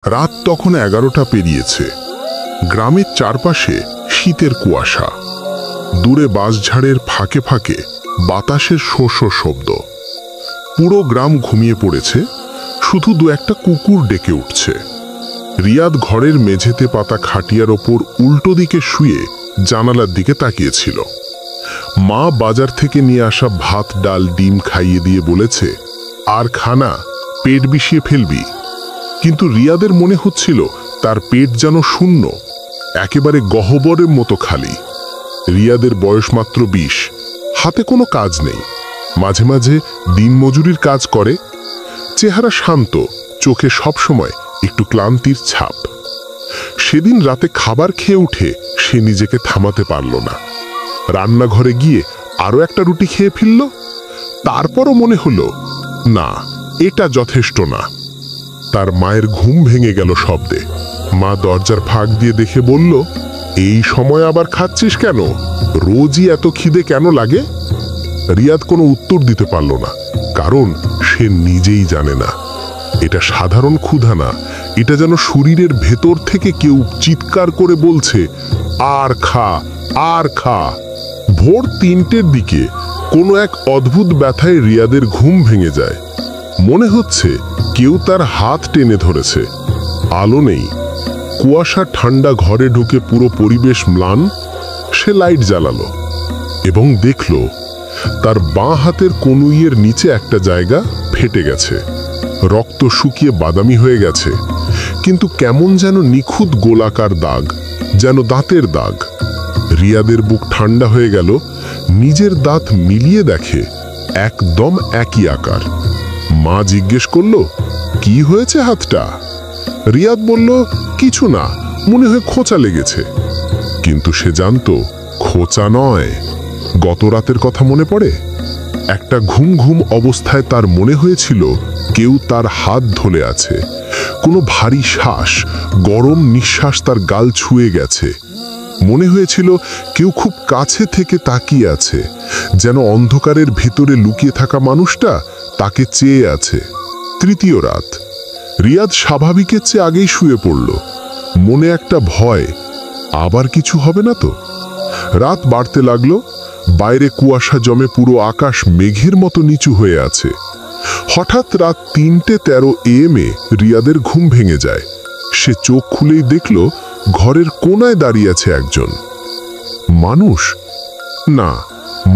রাত তখন 11টা পেরিয়েছে। গ্রামের চারপাশে শীতের কুয়াশা, দূরে বাঁশঝাড়ের ফাঁকে ফাঁকে বাতাসের শো শো শব্দ। পুরো গ্রাম ঘুমিয়ে পড়েছে, শুধু দু একটা কুকুর ডেকে উঠছে। রিয়াদ ঘরের মেঝেতে পাতা খাটিয়ার ওপর উল্টো দিকে শুয়ে জানালার দিকে তাকিয়েছিল। মা বাজার থেকে নিয়ে আসা ভাত ডাল ডিম খাইয়ে দিয়ে বলেছে, আর খানা, পেট বিষিয়ে ফেলবি। কিন্তু রিয়াদের মনে হচ্ছিল তার পেট যেন শূন্য, একেবারে গহ্বরের মতো খালি। রিয়াদের বয়স মাত্র 20, হাতে কোনো কাজ নেই, মাঝে মাঝে দিনমজুরির কাজ করে। চেহারা শান্ত, চোখে সবসময় একটু ক্লান্তির ছাপ। সেদিন রাতে খাবার খেয়ে উঠে সে নিজেকে থামাতে পারল না। রান্নাঘরে গিয়ে আরো একটা রুটি খেয়ে ফেলল। তারপরও মনে হলো, না, এটা যথেষ্ট না। তার মায়ের ঘুম ভেঙে গেল শব্দে। মা দরজার ফাঁক দিয়ে দেখে বলল, এই সময় আবার খাচ্ছিস কেন? রোজই এত খিদে কেন লাগে? রিয়াদ কোনো উত্তর দিতে পারল না, কারণ সে নিজেই জানে না এটা সাধারণ ক্ষুধা না, এটা যেন শরীরের ভেতর থেকে কেউ চিৎকার করে বলছে, আর খা, আর খা। ভোর 3টের দিকে কোনো এক অদ্ভুত ব্যথায় রিয়াদের ঘুম ভেঙে যায়। মনে হচ্ছে কেউ তার হাত টেনে ধরেছে। আলো নেই, কুয়াশা ঠান্ডা ঘরে ঢুকে পুরো পরিবেশ ম্লান। সে লাইট জ্বালালো এবং দেখল তার বাঁ হাতের কনুইয়ের নিচে একটা জায়গা ফেটে গেছে। রক্ত শুকিয়ে বাদামি হয়ে গেছে, কিন্তু কেমন যেন নিখুঁত গোলাকার দাগ, যেন দাঁতের দাগ। রিয়াদের বুক ঠান্ডা হয়ে গেল। নিজের দাঁত মিলিয়ে দেখে একদম একই আকার। মা জিজ্ঞেস করল, কি হয়েছে হাতটা? রিয়াদ বলল, কিছু না, মনে হয় খোঁচা লেগেছে। কিন্তু সে জানতো খোঁচা নয়। গত রাতের কথা মনে পড়ে। একটা ঘুম ঘুম অবস্থায় তার মনে হয়েছিল কেউ তার হাত ধরে আছে। কোনো ভারী শ্বাস, গরম নিঃশ্বাস তার গাল ছুঁয়ে গেছে। মনে হয়েছিল কেউ খুব কাছে থেকে তাকিয়ে আছে, যেন অন্ধকারের ভিতরে লুকিয়ে থাকা মানুষটা তাকে চেয়ে আছে। 3য় রাত। রিয়াদ স্বাভাবিকের চেয়ে আগেই শুয়ে পড়ল। মনে একটা ভয়, আবার কিছু হবে না তো? রাত বাড়তে লাগলো। বাইরে কুয়াশা জমে পুরো আকাশ মেঘের মতো নিচু হয়ে আছে। হঠাৎ রাত 3:13 AM রিয়াদের ঘুম ভেঙে যায়। সে চোখ খুলেই দেখল ঘরের কোনায় দাঁড়িয়ে আছে একজন মানুষ। না,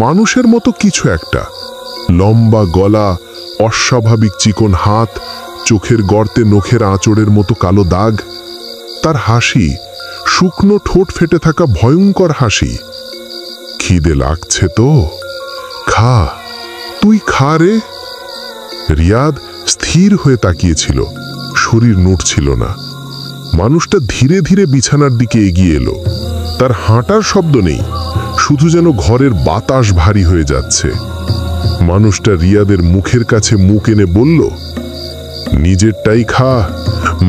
মানুষের মতো কিছু একটা। লম্বা গলা, অস্বাভাবিক চিকন হাত, চোখের গর্তে নখের আঁচড়ের মতো কালো দাগ। তার হাসি, শুকনো ঠোঁট ফেটে থাকা ভয়ঙ্কর হাসি। খিদে লাগছে তো? খা, তুই খা রে। রিয়াদ স্থির হয়ে তাকিয়েছিল, শরীর নড়ছিল না। মানুষটা ধীরে ধীরে বিছানার দিকে এগিয়ে এলো। তার হাঁটার শব্দ নেই, শুধু যেন ঘরের বাতাস ভারী হয়ে যাচ্ছে। মানুষটা রিয়াদের মুখের কাছে মুখ এনে বলল, নিজেরটাই খা।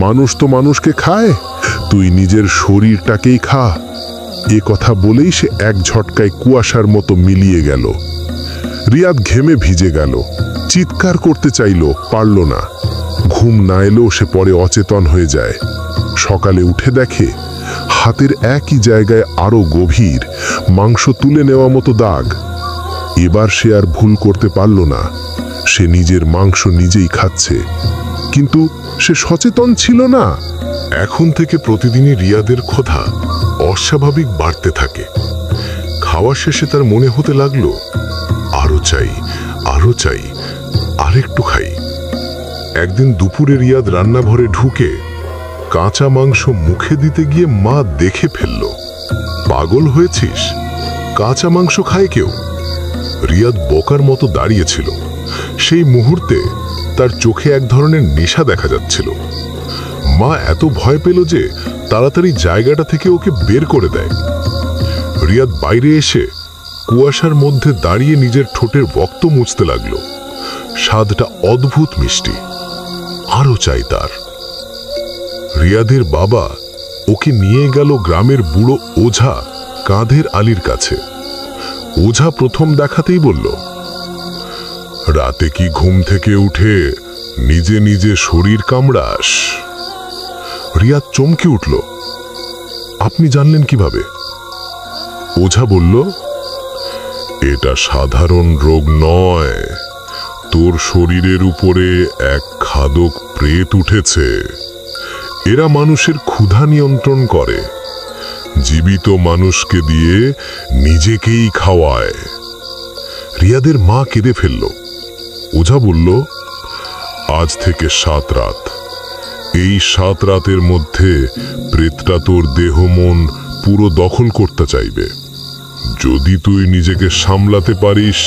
মানুষ তো মানুষকে খায়, তুই নিজের শরীরটাকেই খা। এ কথা বলেই সে এক ঝটকায় কুয়াশার মতো মিলিয়ে গেল। রিয়াদ ঘেমে ভিজে গেল। চিৎকার করতে চাইল, পারল না। ঘুম না এলেও সে পরে অচেতন হয়ে যায়। সকালে উঠে দেখে হাতের একই জায়গায় আরো গভীর, মাংস তুলে নেওয়া মতো দাগ। এবার সে আর ভুল করতে পারল না। সে নিজের মাংস নিজেই খাচ্ছে, কিন্তু সে সচেতন ছিল না। এখন থেকে প্রতিদিনই রিয়াদের ক্ষুধা অস্বাভাবিক বাড়তে থাকে। খাওয়া শেষে তার মনে হতে লাগলো, আরো চাই, আরো চাই, আরেকটু খাই। একদিন দুপুরে রিয়াদ রান্নাঘরে ঢুকে কাঁচা মাংস মুখে দিতে গিয়ে মা দেখে ফেলল। পাগল হয়েছিস? কাঁচা মাংস খায় কেউ? রিয়াদ বোকার মতো দাঁড়িয়েছিল। সেই মুহূর্তে তার চোখে এক ধরনের নেশা দেখা যাচ্ছিল। মা এত ভয় পেল যে তাড়াতাড়ি জায়গাটা থেকে ওকে বের করে দেয়। রিয়াদ বাইরে এসে কুয়াশার মধ্যে দাঁড়িয়ে নিজের ঠোঁটের রক্ত মুছতে লাগলো। স্বাদটা অদ্ভুত মিষ্টি, আরো চাই তার। রিয়াদের বাবা ওকে নিয়ে গেল গ্রামের বুড়ো ওঝা কাঁধের আলীর কাছে। ওঝা প্রথম দেখাতেই বলল, রাতে কি ঘুম থেকে উঠে নিজে নিজে শরীর কামড়াস? রিয়াদ চমকে উঠল। আপনি জানলেন কিভাবে? ওঝা বলল, এটা সাধারণ রোগ নয়, তোর শরীরের উপরে এক খাদক প্রেত উঠেছে। এরা মানুষের ক্ষুধা নিয়ন্ত্রণ করে, জীবিত মানুষকে দিয়ে নিজেকেই খাওয়ায়। রিয়াদের মা কেঁদে ফেলল। ওঝা বলল, আজ থেকে 7 রাত, এই 7 রাতের মধ্যে প্রেতটা তোর দেহ মন পুরো দখল করতে চাইবে। যদি তুই নিজেকে সামলাতে পারিস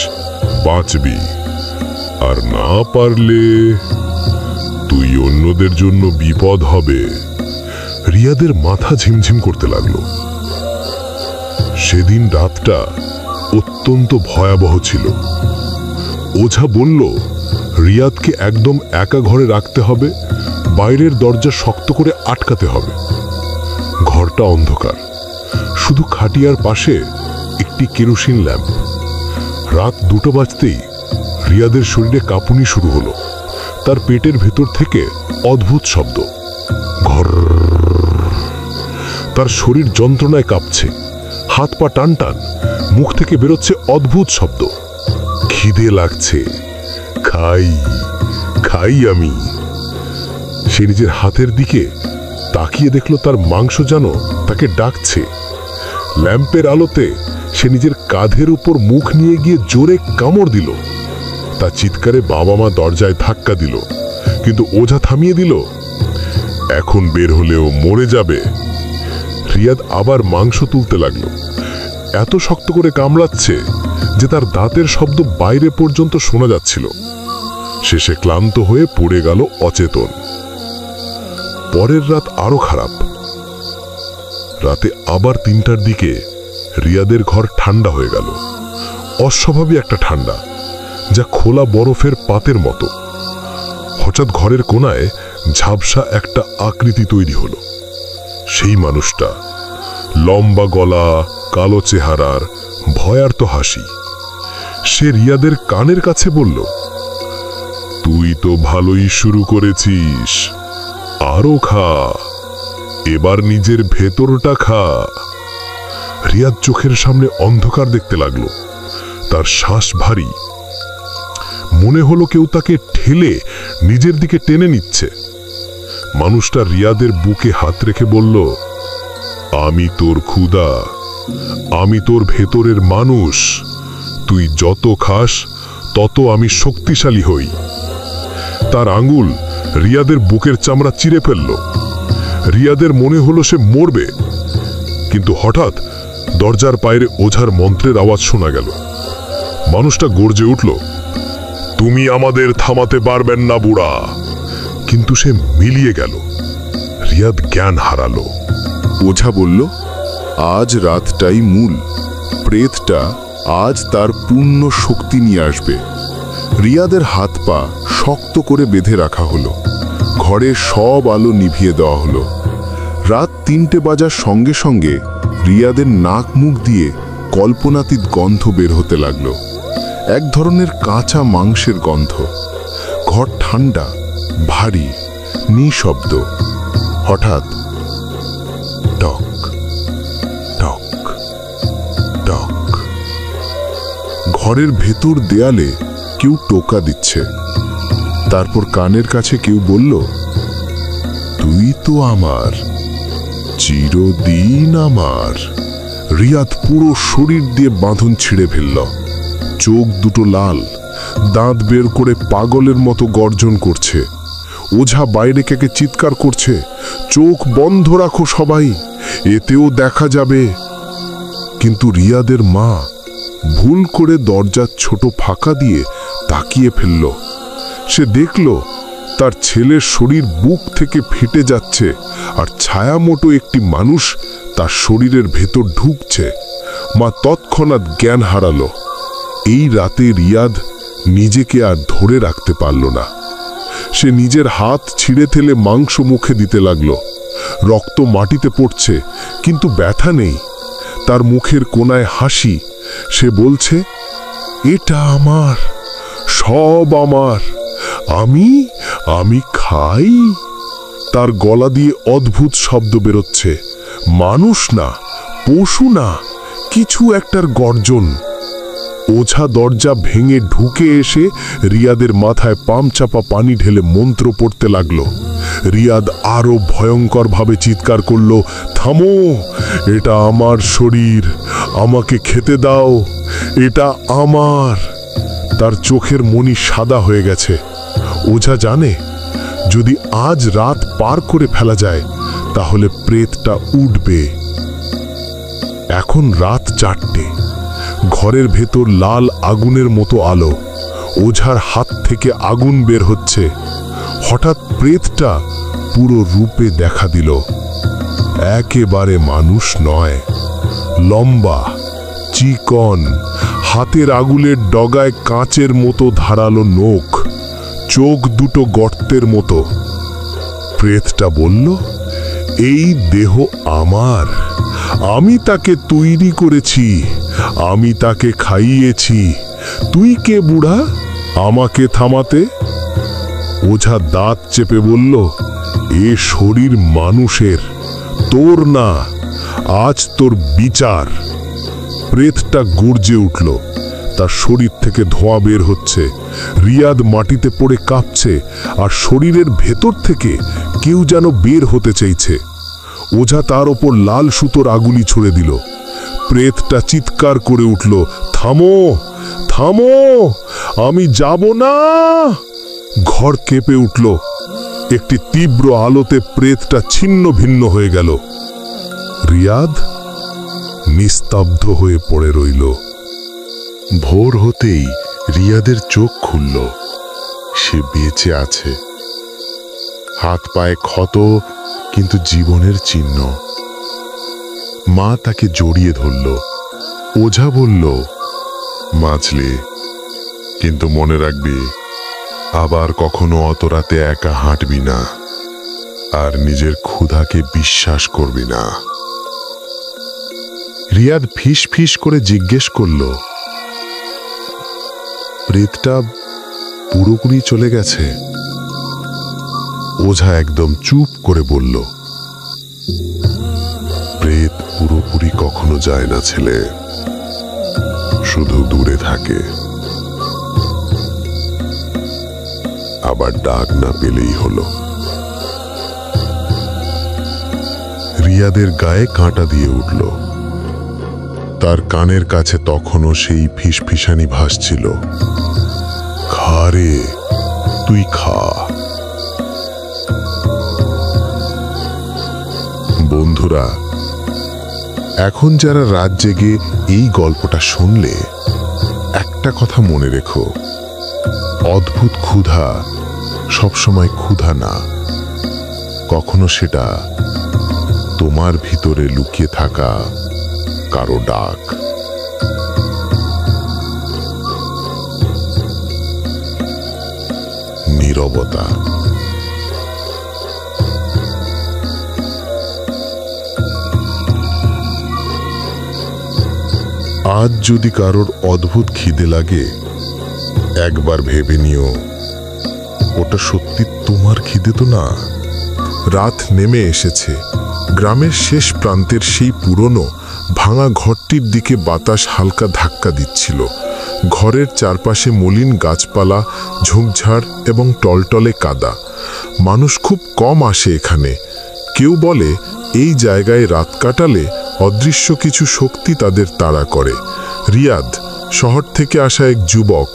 বাঁচবি, আর না পারলে তুই অন্যদের জন্য বিপদ হবে। রিয়াদের মাথা ঝিমঝিম করতে লাগলো। সেদিন রাতটা অত্যন্ত ভয়াবহ ছিল। ওঝা বলল, রিয়াদকে একদম একা ঘরে রাখতে হবে, বাইরের দরজা শক্ত করে আটকাতে হবে। ঘরটা অন্ধকার, শুধু খাটিয়ার পাশে একটি কেরোসিন ল্যাম্প। রাত 2টা বাজতেই রিয়াদের শরীরে কাঁপুনি শুরু হলো। তার পেটের ভেতর থেকে অদ্ভুত শব্দ, ঘর। তার শরীর যন্ত্রণায় কাঁপছে, হাত পা টান টান, মুখ থেকে বেরোচ্ছে অদ্ভুত শব্দ। খিদে লাগছে, খাই খাই আমি। সে নিজের হাতের দিকে তাকিয়ে দেখল তার মাংস যেন তাকে ডাকছে। ল্যাম্পের আলোতে সে নিজের কাঁধের উপর মুখ নিয়ে গিয়ে জোরে কামড় দিল। তার চিৎকারে বাবা মা দরজায় ধাক্কা দিল, কিন্তু ওঝা থামিয়ে দিল। এখন বের হলেও মরে যাবে। রিয়াদ আবার মাংস তুলতে লাগলো। এত শক্ত করে কামড়াচ্ছে যে তার দাঁতের শব্দ বাইরে পর্যন্ত শোনা যাচ্ছিল। শেষে ক্লান্ত হয়ে পড়ে গেল অচেতন। পরের রাত আরো খারাপ। রাতে আবার 3টার দিকে রিয়াদের ঘর ঠান্ডা হয়ে গেল। অস্বাভাবিক একটা ঠান্ডা, যা খোলা বরফের পাতের মতো। হঠাৎ ঘরের কোনায় ঝাপসা একটা আকৃতি তৈরি হলো। সেই মানুষটা, লম্বা গলা, কালো চেহারার, ভয়ার্ত হাসি। সে রিয়াদের কানের কাছে বলল, তুই তো ভালোই শুরু করেছিস, আরো খা, এবার নিজের ভেতরটা খা। রিয়াদ চোখের সামনে অন্ধকার দেখতে লাগলো। তার শ্বাস ভারী, মনে হলো কেউ তাকে ঠেলে নিজের দিকে টেনে নিচ্ছে। মানুষটা রিয়াদের বুকে হাত রেখে বলল, আমি তোর ক্ষুধা, আমি তোর ভেতরের মানুষ। তুই যত খাস তত আমি শক্তিশালী হই। তার আঙ্গুল রিয়াদের বুকের চামড়া চিরে ফেলল। রিয়াদের মনে হলো সে মরবে, কিন্তু হঠাৎ দরজার বাইরে ওঝার মন্ত্রের আওয়াজ শোনা গেল। মানুষটা গর্জে উঠল, তুমি আমাদের থামাতে পারবেন না বুড়া। কিন্তু সে মিলিয়ে গেল। রিয়াদ জ্ঞান হারালো। ওঝা বলল, আজ রাতটাই মূল। প্রেতটা আজ তার পূর্ণ শক্তি নিয়ে আসবে। রিয়াদের হাত পা শক্ত করে বেঁধে রাখা হলো। ঘরে সব আলো নিভিয়ে দেওয়া হলো। রাত 3টে বাজার সঙ্গে সঙ্গে রিয়াদের নাক মুখ দিয়ে কল্পনাতীত গন্ধ বের হতে লাগলো। এক ধরনের কাঁচা মাংসের গন্ধ। ঘর ঠান্ডা, ভারী, নিঃশব্দ। হঠাৎ টক টক টক। ঘরের ভেতর দেয়ালে কেউ টোকা দিচ্ছে। তারপর কানের কাছে কেউ বলল, তুই তো আমার, চিরদিন আমার। রিয়াদ পুরো শরীর দিয়ে বাঁধন ছিঁড়ে ফেলল। চোখ দুটো লাল, দাঁত বের করে পাগলের মতো গর্জন করছে। ওঝা বাইরে কেকে চিৎকার করছে, চোখ বন্ধ রাখো সবাই, এতেও দেখা যাবে। কিন্তু রিয়াদের মা ভুল করে দরজার ছোট ফাঁকা দিয়ে তাকিয়ে ফেলল। সে দেখল তার ছেলের শরীর বুক থেকে ফেটে যাচ্ছে, আর ছায়ামোটো একটি মানুষ তার শরীরের ভেতর ঢুকছে। মা তৎক্ষণাৎ জ্ঞান হারালো। এই রাতে রিয়াদ নিজেকে আর ধরে রাখতে পারল না। সে নিজের হাত ছিঁড়ে ফেলে মাংস মুখে দিতে লাগলো। রক্ত মাটিতে পড়ছে, কিন্তু ব্যথা নেই। তার মুখের কোনায় হাসি। সে বলছে, এটা আমার, সব আমার, আমি আমি খাই। তার গলা দিয়ে অদ্ভুত শব্দ বেরোচ্ছে। মানুষ না, পশু না, কিছু একটার গর্জন। ওঝা দরজা ভেঙে ঢুকে এসে রিয়াদের মাথায় পামচাপা পানি ঢেলে মন্ত্র পড়তে লাগলো। রিয়াদ আরো ভয়ঙ্করভাবে চিৎকার করল, থামো, এটা আমার শরীর, আমাকে খেতে দাও, এটা আমার। তার চোখের মণি সাদা হয়ে গেছে। ওঝা জানে যদি আজ রাত পার করে ফেলা যায় তাহলে প্রেতটা উঠবে। এখন রাত 4টে। ঘরের ভেতর লাল আগুনের মতো আলো। ওঝার হাত থেকে আগুন বের হচ্ছে। হঠাৎ প্রেতটা পুরো রূপে দেখা দিল। একেবারে মানুষ নয়, লম্বা, চিকন, হাতের আঙুলের ডগায় কাঁচের মতো ধারালো নখ, চোখ দুটো গর্তের মতো। প্রেতটা বলল, এই দেহ আমার, আমি তাকে তৈরি করেছি, আমি তাকে খাইয়েছি। তুই কে বুড়া আমাকে থামাতে? ওঝা দাঁত চেপে বলল, এ শরীর মানুষের, তোর না, আজ তোর বিচার। প্রেতটা গর্জে উঠল। তার শরীর থেকে ধোঁয়া বের হচ্ছে। রিয়াদ মাটিতে পড়ে কাঁপছে, আর শরীরের ভেতর থেকে কেউ যেন বের হতে চাইছে। ওঝা তার ওপর লাল সুতোর আগুলি ছুড়ে দিল। প্রেতটা চিৎকার করে উঠল, থামো, থামো, আমি যাব না। ঘর কেঁপে উঠল। একটি তীব্র আলোতে প্রেতটা ছিন্ন ভিন্ন হয়ে গেল। রিয়াদ নিস্তব্ধ হয়ে পড়ে রইল। ভোর হতেই রিয়াদের চোখ খুলল। সে বেঁচে আছে। হাত পায়ে ক্ষত, কিন্তু জীবনের চিহ্ন। মা তাকে জড়িয়ে ধরল। ওঝা বলল, বাঁচলে, কিন্তু মনে রাখবি আবার কখনো অত রাতে একা হাঁটবি না, আর নিজের ক্ষুধাকে বিশ্বাস করবি না। রিয়াদ ফিস ফিস করে জিজ্ঞেস করল, প্রেতটা পুরোপুরি চলে গেছে? ওঝা একদম চুপ করে বলল, প্রেত পুরোপুরি কখনো যায় না ছেলে, শুধু দূরে থাকে। আবার ডাক না পেলেই হলো। রিয়াদের গায়ে কাঁটা দিয়ে উঠল। তার কানের কাছে তখনও সেই ফিসফিসানি ভাসছিল, খা রে, তুই খা। বন্ধুরা, এখন যারা রাত জেগে এই গল্পটা শুনলে, একটা কথা মনে রেখো, অদ্ভুত ক্ষুধা সবসময় ক্ষুধা না, কখনো সেটা তোমার ভিতরে লুকিয়ে থাকা কারো ডাক। নীরবতা। আজ যদি কারোর অদ্ভুত খিদে লাগে, একবার ভেবে নিও, ওটা সত্যি তোমার খিদে তো না। রাত নেমে এসেছে। গ্রামের শেষ প্রান্তের সেই পুরনো ভাঙা ঘরটির দিকে বাতাস হালকা ধাক্কা দিচ্ছিল। ঘরের চারপাশে মলিন গাছপালা, ঝোপঝাড় এবং টলটলে কাদা। মানুষ খুব কম আসে এখানে। কেউ বলে এই জায়গায় রাত কাটালে অদৃশ্য কিছু শক্তি তাদের তাড়া করে। রিয়াদ, শহর থেকে আসা এক যুবক,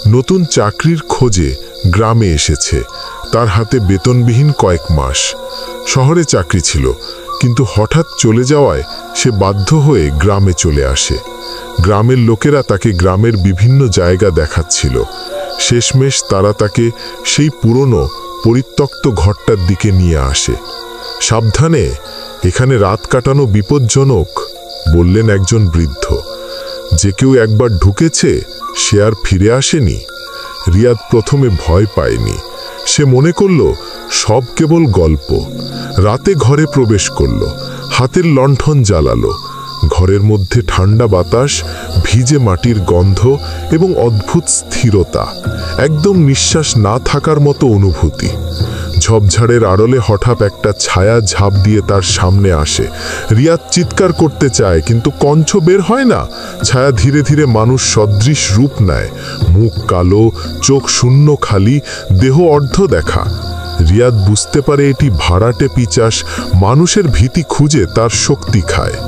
নতুন চাকরির খোঁজে গ্রামে এসেছে। তার হাতে বেতনবিহীন কয়েক মাস। শহরে চাকরি ছিল, কিন্তু হঠাৎ চলে যাওয়ায় সে বাধ্য হয়ে গ্রামে চলে আসে। গ্রামের লোকেরা তাকে গ্রামের বিভিন্ন জায়গা দেখাচ্ছিল। শেষমেশ তারা তাকে সেই পুরনো পরিত্যক্ত ঘরটার দিকে নিয়ে আসে। সাবধানে, এখানে রাত কাটানো বিপজ্জনক, বললেন একজন বৃদ্ধ। যে কেউ একবার ঢুকেছে সে আর ফিরে আসেনি। রিয়াদ প্রথমে ভয় পায়নি। সে মনে করল সব কেবল গল্প। রাতে ঘরে প্রবেশ করল, হাতের লণ্ঠন জ্বালালো। ঘরের মধ্যে ঠান্ডা বাতাস, ভিজে মাটির গন্ধ এবং অদ্ভুত স্থিরতা, একদম নিঃশ্বাস না থাকার মতো অনুভূতি। ঝোপঝাড়ের আড়লে হঠাৎ একটা ছায়া ঝাঁপ দিয়ে তার সামনে আসে। রিয়াদ চিৎকার করতে চায়, কিন্তু কণ্ঠ বের হয় না। ছায়া ধীরে ধীরে মানুষ সদৃশ রূপ নেয়, মুখ কালো, চোখ শূন্য খালি, দেহ অর্ধ দেখা। রিয়াদ বুঝতে পারে এটি ভাড়াটে পিচাস, মানুষের ভীতি খুঁজে তার শক্তি খায়।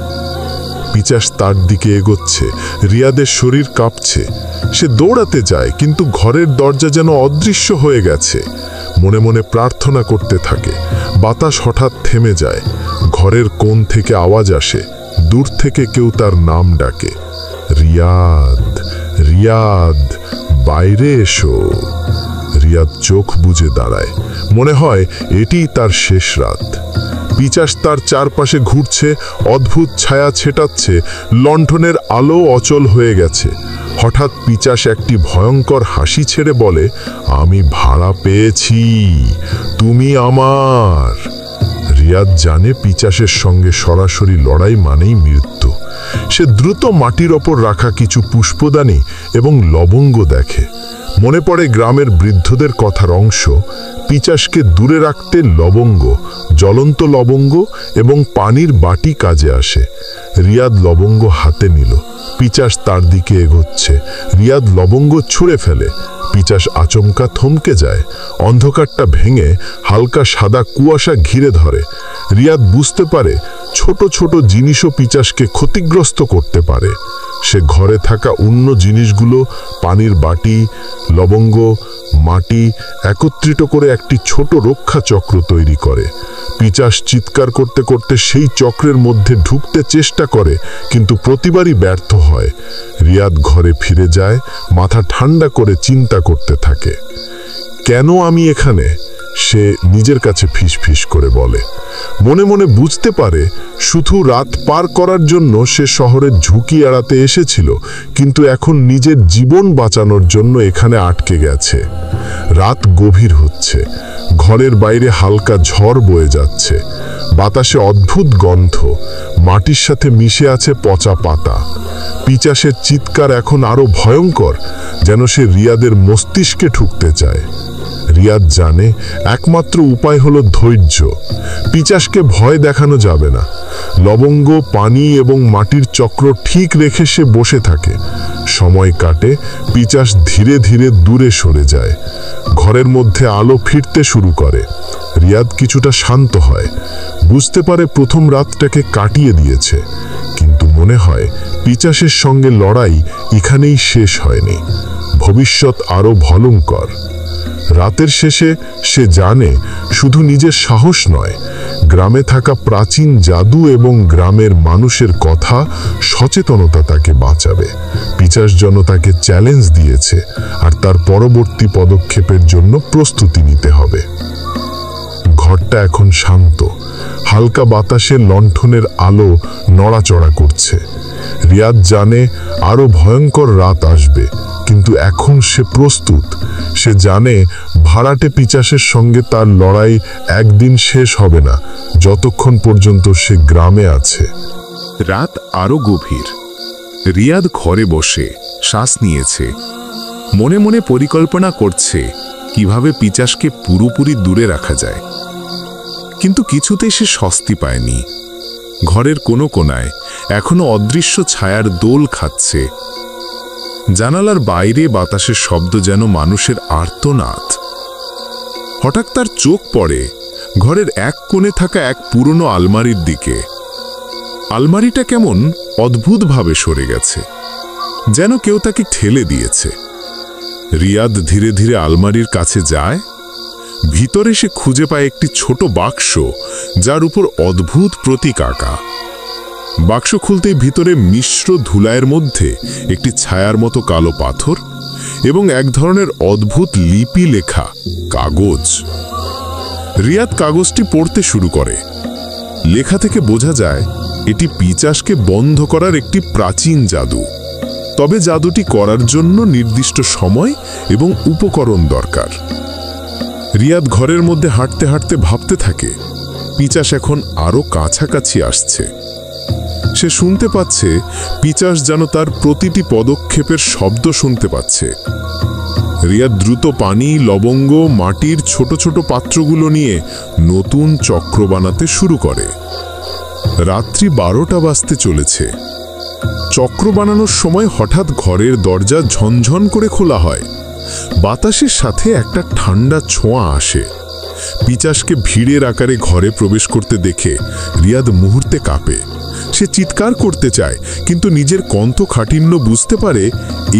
পিচাস তার দিকে এগোচ্ছে, রিয়াদের শরীর কাঁপছে। সে দৌড়াতে যায়, কিন্তু ঘরের দরজা যেন অদৃশ্য হয়ে গেছে। মনে মনে প্রার্থনা করতে থাকে। বাতাস হঠাৎ থেমে যায়। ঘরের কোণ থেকে আওয়াজ আসে, দূর থেকে কেউ তার নাম ডাকে, রিয়াদ, রিয়াদ, বাইরে এসো। রিয়াদ চোখ বুজে দাঁড়ায়। মনে হয় এটিই তার শেষ রাত। পিচাস তার চারপাশে ঘুরছে, অদ্ভুত ছায়া ছেটাচ্ছে, লণ্ঠনের আলো অচল হয়ে গেছে। হঠাৎ পিচাস একটি ভয়ঙ্কর হাসি ছেড়ে বলে, আমি ভাড়া পেয়েছি, তুমি আমার। রিয়াদ জানে পিচাসের সঙ্গে সরাসরি লড়াই মানেই মৃত্যু। সে দ্রুত মাটির ওপর রাখা কিছু পুষ্পদানি এবং লবঙ্গ দেখে। মনে পড়ে গ্রামের বৃদ্ধদের কথার অংশ, পিচাসকে দূরে রাখতে লবঙ্গ, জ্বলন্ত লবঙ্গ এবং পানির বাটি কাজে আসে। রিয়াদ লবঙ্গ হাতে নিল। পিচাস তার দিকে এগোচ্ছে। রিয়াদ লবঙ্গ ছুঁড়ে ফেলে। পিচাস আচমকা থমকে যায়। অন্ধকারটা ভেঙে হালকা সাদা কুয়াশা ঘিরে ধরে। রিয়াদ বুঝতে পারে ছোট ছোট জিনিসও পিচাসকে ক্ষতিগ্রস্ত করতে পারে। সে ঘরে থাকা অন্য জিনিসগুলো, পানির বাটি, লবঙ্গ, মাটি একত্রিত করে একটি ছোট রক্ষা চক্র তৈরি করে। পিচাস চিৎকার করতে করতে সেই চক্রের মধ্যে ঢুকতে চেষ্টা করে, কিন্তু প্রতিবারই ব্যর্থ হয়। রিয়াদ ঘরে ফিরে যায়, মাথা ঠান্ডা করে চিন্তা করতে থাকে। কেন আমি এখানে? সে নিজের কাছে ফিসফিস করে বলে। মনে মনে বুঝতে পারে শুধু রাত পার করার জন্য সে শহরের ঝুঁকি এড়াতে এসেছিল, কিন্তু এখন নিজের জীবন বাঁচানোর জন্য এখানে আটকে গেছে। রাত গভীর হচ্ছে। ঘরের বাইরে হালকা ঝড় বয়ে যাচ্ছে। বাতাসে অদ্ভুত গন্ধ, মাটির সাথে মিশে আছে পচা পাতা। পিচাসের চিৎকার এখন আরো ভয়ঙ্কর, যেন সে রিয়াদের মস্তিষ্কে ঠুকতে চায়। রিয়াদ জানে একমাত্র উপায় হলো ধৈর্য। পিচাসকে ভয় দেখানো যাবে না। লবঙ্গ, পানি এবং মাটির চক্র ঠিক রেখে সে বসে থাকে। সময় কাটে। পিচাস ধীরে ধীরে দূরে সরে যায়। ঘরের মধ্যে আলো ফিরতে শুরু করে। রিয়াদ কিছুটা শান্ত হয়। বুঝতে পারে প্রথম রাতটাকে কাটিয়ে দিয়েছে, কিন্তু মনে হয় পিচাসের সঙ্গে লড়াই এখানেই শেষ হয়নি। ভবিষ্যৎ আরো ভয়ঙ্কর। রাতের শেষে সে জানে শুধু নিজের সাহস নয়, গ্রামে থাকা প্রাচীন জাদু এবং গ্রামের মানুষের কথা, সচেতনতা তাকে বাঁচাবে। পিচাস যেন তাকে চ্যালেঞ্জ দিয়েছে, আর তার পরবর্তী পদক্ষেপের জন্য প্রস্তুতি নিতে হবে। ঘরটা এখন শান্ত। হালকা বাতাসে লণ্ঠনের আলো নড়াচড়া করছে। রিয়াদ জানে আরো ভয়ঙ্কর রাত আসবে, কিন্তু এখন সে প্রস্তুত। সে জানে ভাড়াটে পিচাসের সঙ্গে তার লড়াই একদিন শেষ হবে না, যতক্ষণ পর্যন্ত সে গ্রামে আছে। রাত আরো গভীর। রিয়াদ ঘরে বসে শ্বাস নিয়েছে। মনে মনে পরিকল্পনা করছে কিভাবে পিচাসকে পুরোপুরি দূরে রাখা যায়, কিন্তু কিছুতেই সে স্বস্তি পায়নি। ঘরের কোনো কোনায় এখনো অদৃশ্য ছায়ার দোল খাচ্ছে। জানালার বাইরে বাতাসের শব্দ যেন মানুষের আর্তনাদ। হঠাৎ তার চোখ পড়ে ঘরের এক কোণে থাকা এক পুরনো আলমারির দিকে। আলমারিটা কেমন অদ্ভুতভাবে সরে গেছে, যেন কেউ তাকে ঠেলে দিয়েছে। রিয়াদ ধীরে ধীরে আলমারির কাছে যায়। ভিতরে সে খুঁজে পায় একটি ছোট বাক্স, যার উপর অদ্ভুত প্রতীক আঁকা। বাক্স খুলতেই ভিতরে মিশ্র ধুলাইয়ের মধ্যে একটি ছায়ার মতো কালো পাথর এবং এক ধরনের অদ্ভুত লিপি লেখা কাগজ। রিয়াদ কাগজটি পড়তে শুরু করে। লেখা থেকে বোঝা যায় এটি পিচাসকে বন্ধ করার একটি প্রাচীন জাদু। তবে জাদুটি করার জন্য নির্দিষ্ট সময় এবং উপকরণ দরকার। রিয়াদ ঘরের মধ্যে হাঁটতে হাঁটতে ভাবতে থাকে, পিচাস এখন আরো কাছাকাছি আসছে। সে শুনতে পাচ্ছে পিচাস যেন তার প্রতিটি পদক্ষেপের শব্দ শুনতে পাচ্ছে। রিয়াদ দ্রুত পানি, লবঙ্গ, মাটির ছোট ছোট পাত্রগুলো নিয়ে নতুন চক্র বানাতে শুরু করে। রাত্রি 12টা বাজতে চলেছে। চক্র বানানোর সময় হঠাৎ ঘরের দরজা ঝনঝন করে খোলা হয়। বাতাসের সাথে একটা ঠান্ডা ছোঁয়া আসে। পিচাসকে ভিড়ের আকারে ঘরে প্রবেশ করতে দেখে রিয়াদ মুহূর্তে কাঁপে। সে চিৎকার করতে চায়, কিন্তু নিজের কণ্ঠকাঠিন্য বুঝতে পারে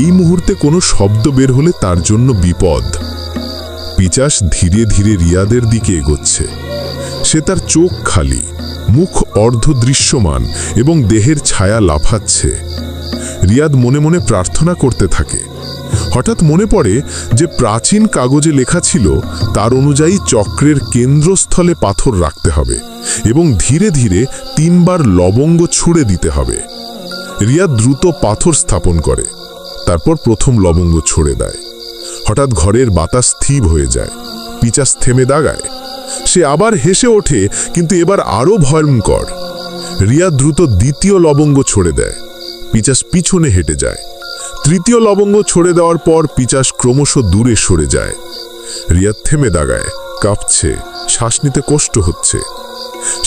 এই মুহূর্তে কোনো শব্দ বের হলে তার জন্য বিপদ। পিচাস ধীরে ধীরে রিয়াদের দিকে এগোচ্ছে। সে তার চোখ খালি, মুখ অর্ধ দৃশ্যমান এবং দেহের ছায়া লাফাচ্ছে। রিয়াদ মনে মনে প্রার্থনা করতে থাকে। হঠাৎ মনে পড়ে যে প্রাচীন কাগজে লেখা ছিল তার অনুযায়ী চক্রের কেন্দ্রস্থলে পাথর রাখতে হবে এবং ধীরে ধীরে 3 বার লবঙ্গ ছুঁড়ে দিতে হবে। রিয়াদ দ্রুত পাথর স্থাপন করে, তারপর প্রথম লবঙ্গ ছুঁড়ে দেয়। হঠাৎ ঘরের বাতাস স্থির হয়ে যায়। পিচাস থেমে দাঁড়ায়। সে আবার হেসে ওঠে, কিন্তু এবার আরো ভয়ঙ্কর। রিয়াদ দ্রুত দ্বিতীয় লবঙ্গ ছুঁড়ে দেয়। পিচাস পিছনে হেঁটে যায়। তৃতীয় লবঙ্গ ছড়ে দেওয়ার পর পিচাস ক্রমশ দূরে সরে যায়। রিয়াদ থেমে দাঁড়ায়, কাঁপছে, শ্বাস নিতে কষ্ট হচ্ছে।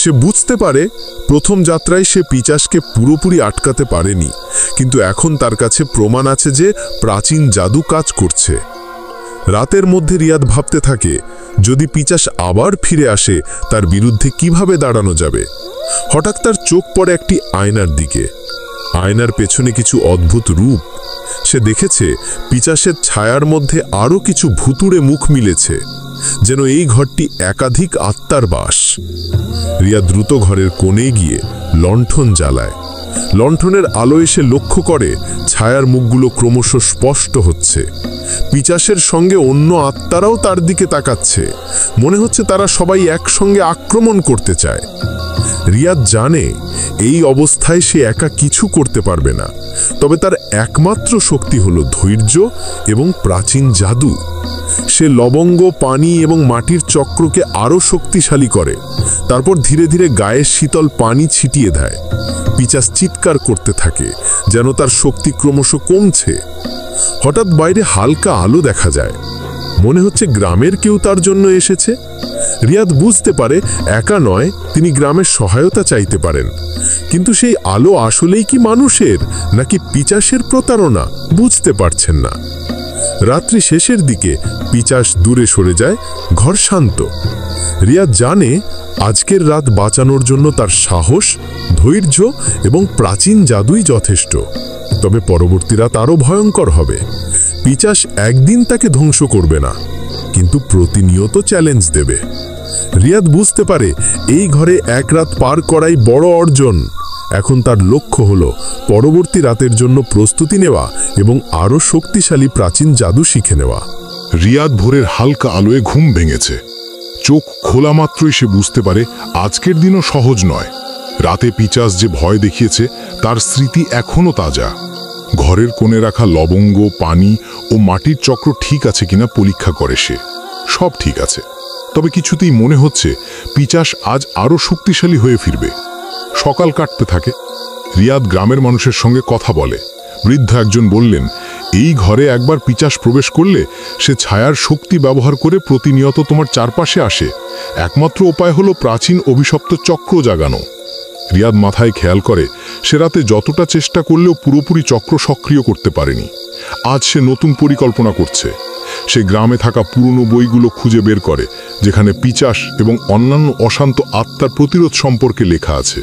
সে বুঝতে পারে প্রথম যাত্রায় সে পিচাসকে পুরোপুরি আটকাতে পারেনি, কিন্তু এখন তার কাছে প্রমাণ আছে যে প্রাচীন জাদু কাজ করছে। রাতের মধ্যে রিয়াদ ভাবতে থাকে, যদি পিচাস আবার ফিরে আসে তার বিরুদ্ধে কিভাবে দাঁড়ানো যাবে। হঠাৎ তার চোখ পড়ে একটি আয়নার দিকে। আয়নার পেছনে কিছু অদ্ভুত রূপ। সে দেখেছে পিচাসের ছায়ার মধ্যে আরও কিছু ভুতুড়ে মুখ মিলেছে, যেন এই ঘরটি একাধিক আত্মার বাস। রিয়া দ্রুত ঘরের কোণে গিয়ে লণ্ঠন জ্বালায়। লণ্ঠনের আলো এসে লক্ষ্য করে ছায়ার মুখগুলো ক্রমশ স্পষ্ট হচ্ছে। পিচাসের সঙ্গে অন্য আত্মারাও তার দিকে তাকাচ্ছে। মনে হচ্ছে তারা সবাই একসঙ্গে আক্রমণ করতে চায়। রিয়াদ জানে এই অবস্থায় সে একা কিছু করতে পারবে না, তবে তার একমাত্র শক্তি হলো ধৈর্য এবং প্রাচীন জাদু। সে লবঙ্গ, পানি এবং মাটির চক্রকে আরও শক্তিশালী করে। তারপর ধীরে ধীরে গায়ে শীতল পানি ছিটিয়ে দেয়। পিচাস চিৎকার করতে থাকে, যেন তার শক্তি ক্রমশ কমছে। হঠাৎ বাইরে হালকা আলো দেখা যায়। মনে হচ্ছে গ্রামের কেউ তার জন্য এসেছে। রিয়াদ বুঝতে পারে একা নয়, তিনি গ্রামের সহায়তা চাইতে পারেন। কিন্তু সেই আলো আসলেই কি মানুষের নাকি পিচাসের প্রতারণা, বুঝতে পারছেন না। রাত্রি শেষের দিকে পিচাস দূরে সরে যায়, ঘর শান্ত। রিয়াদ জানে আজকের রাত বাঁচানোর জন্য তার সাহস, ধৈর্য এবং প্রাচীন জাদুই যথেষ্ট। তবে পরবর্তী রাত আরও ভয়ঙ্কর হবে। পিচাস একদিন তাকে ধ্বংস করবে না, কিন্তু প্রতিনিয়ত চ্যালেঞ্জ দেবে। রিয়াদ বুঝতে পারে এই ঘরে এক রাত পার করাই বড় অর্জন। এখন তার লক্ষ্য হলো পরবর্তী রাতের জন্য প্রস্তুতি নেওয়া এবং আরও শক্তিশালী প্রাচীন জাদু শিখে নেওয়া। রিয়াদ ভোরের হালকা আলোয় ঘুম ভেঙেছে। চোখ খোলা মাত্রই সে বুঝতে পারে আজকের দিনও সহজ নয়। রাতে পিচাস যে ভয় দেখিয়েছে তার স্মৃতি এখনো তাজা। ঘরের কোণে রাখা লবঙ্গ, পানি ও মাটির চক্র ঠিক আছে কিনা পরীক্ষা করে সে। সব ঠিক আছে, তবে কিছুতেই মনে হচ্ছে পিচাস আজ আরও শক্তিশালী হয়ে ফিরবে। সকাল কাটতে থাকে। রিয়াদ গ্রামের মানুষের সঙ্গে কথা বলে। বৃদ্ধ একজন বললেন, এই ঘরে একবার পিচাস প্রবেশ করলে সে ছায়ার শক্তি ব্যবহার করে প্রতিনিয়ত তোমার চারপাশে আসে। একমাত্র উপায় হলো প্রাচীন অভিশপ্ত চক্র জাগানো। রিয়াদ মাথায় খেয়াল করে সে রাতে যতটা চেষ্টা করলেও পুরোপুরি চক্র সক্রিয় করতে পারেনি। আজ সে নতুন পরিকল্পনা করছে। সে গ্রামে থাকা পুরনো বইগুলো খুঁজে বের করে, যেখানে পিচাস এবং অন্যান্য অশান্ত আত্মার প্রতিরোধ সম্পর্কে লেখা আছে।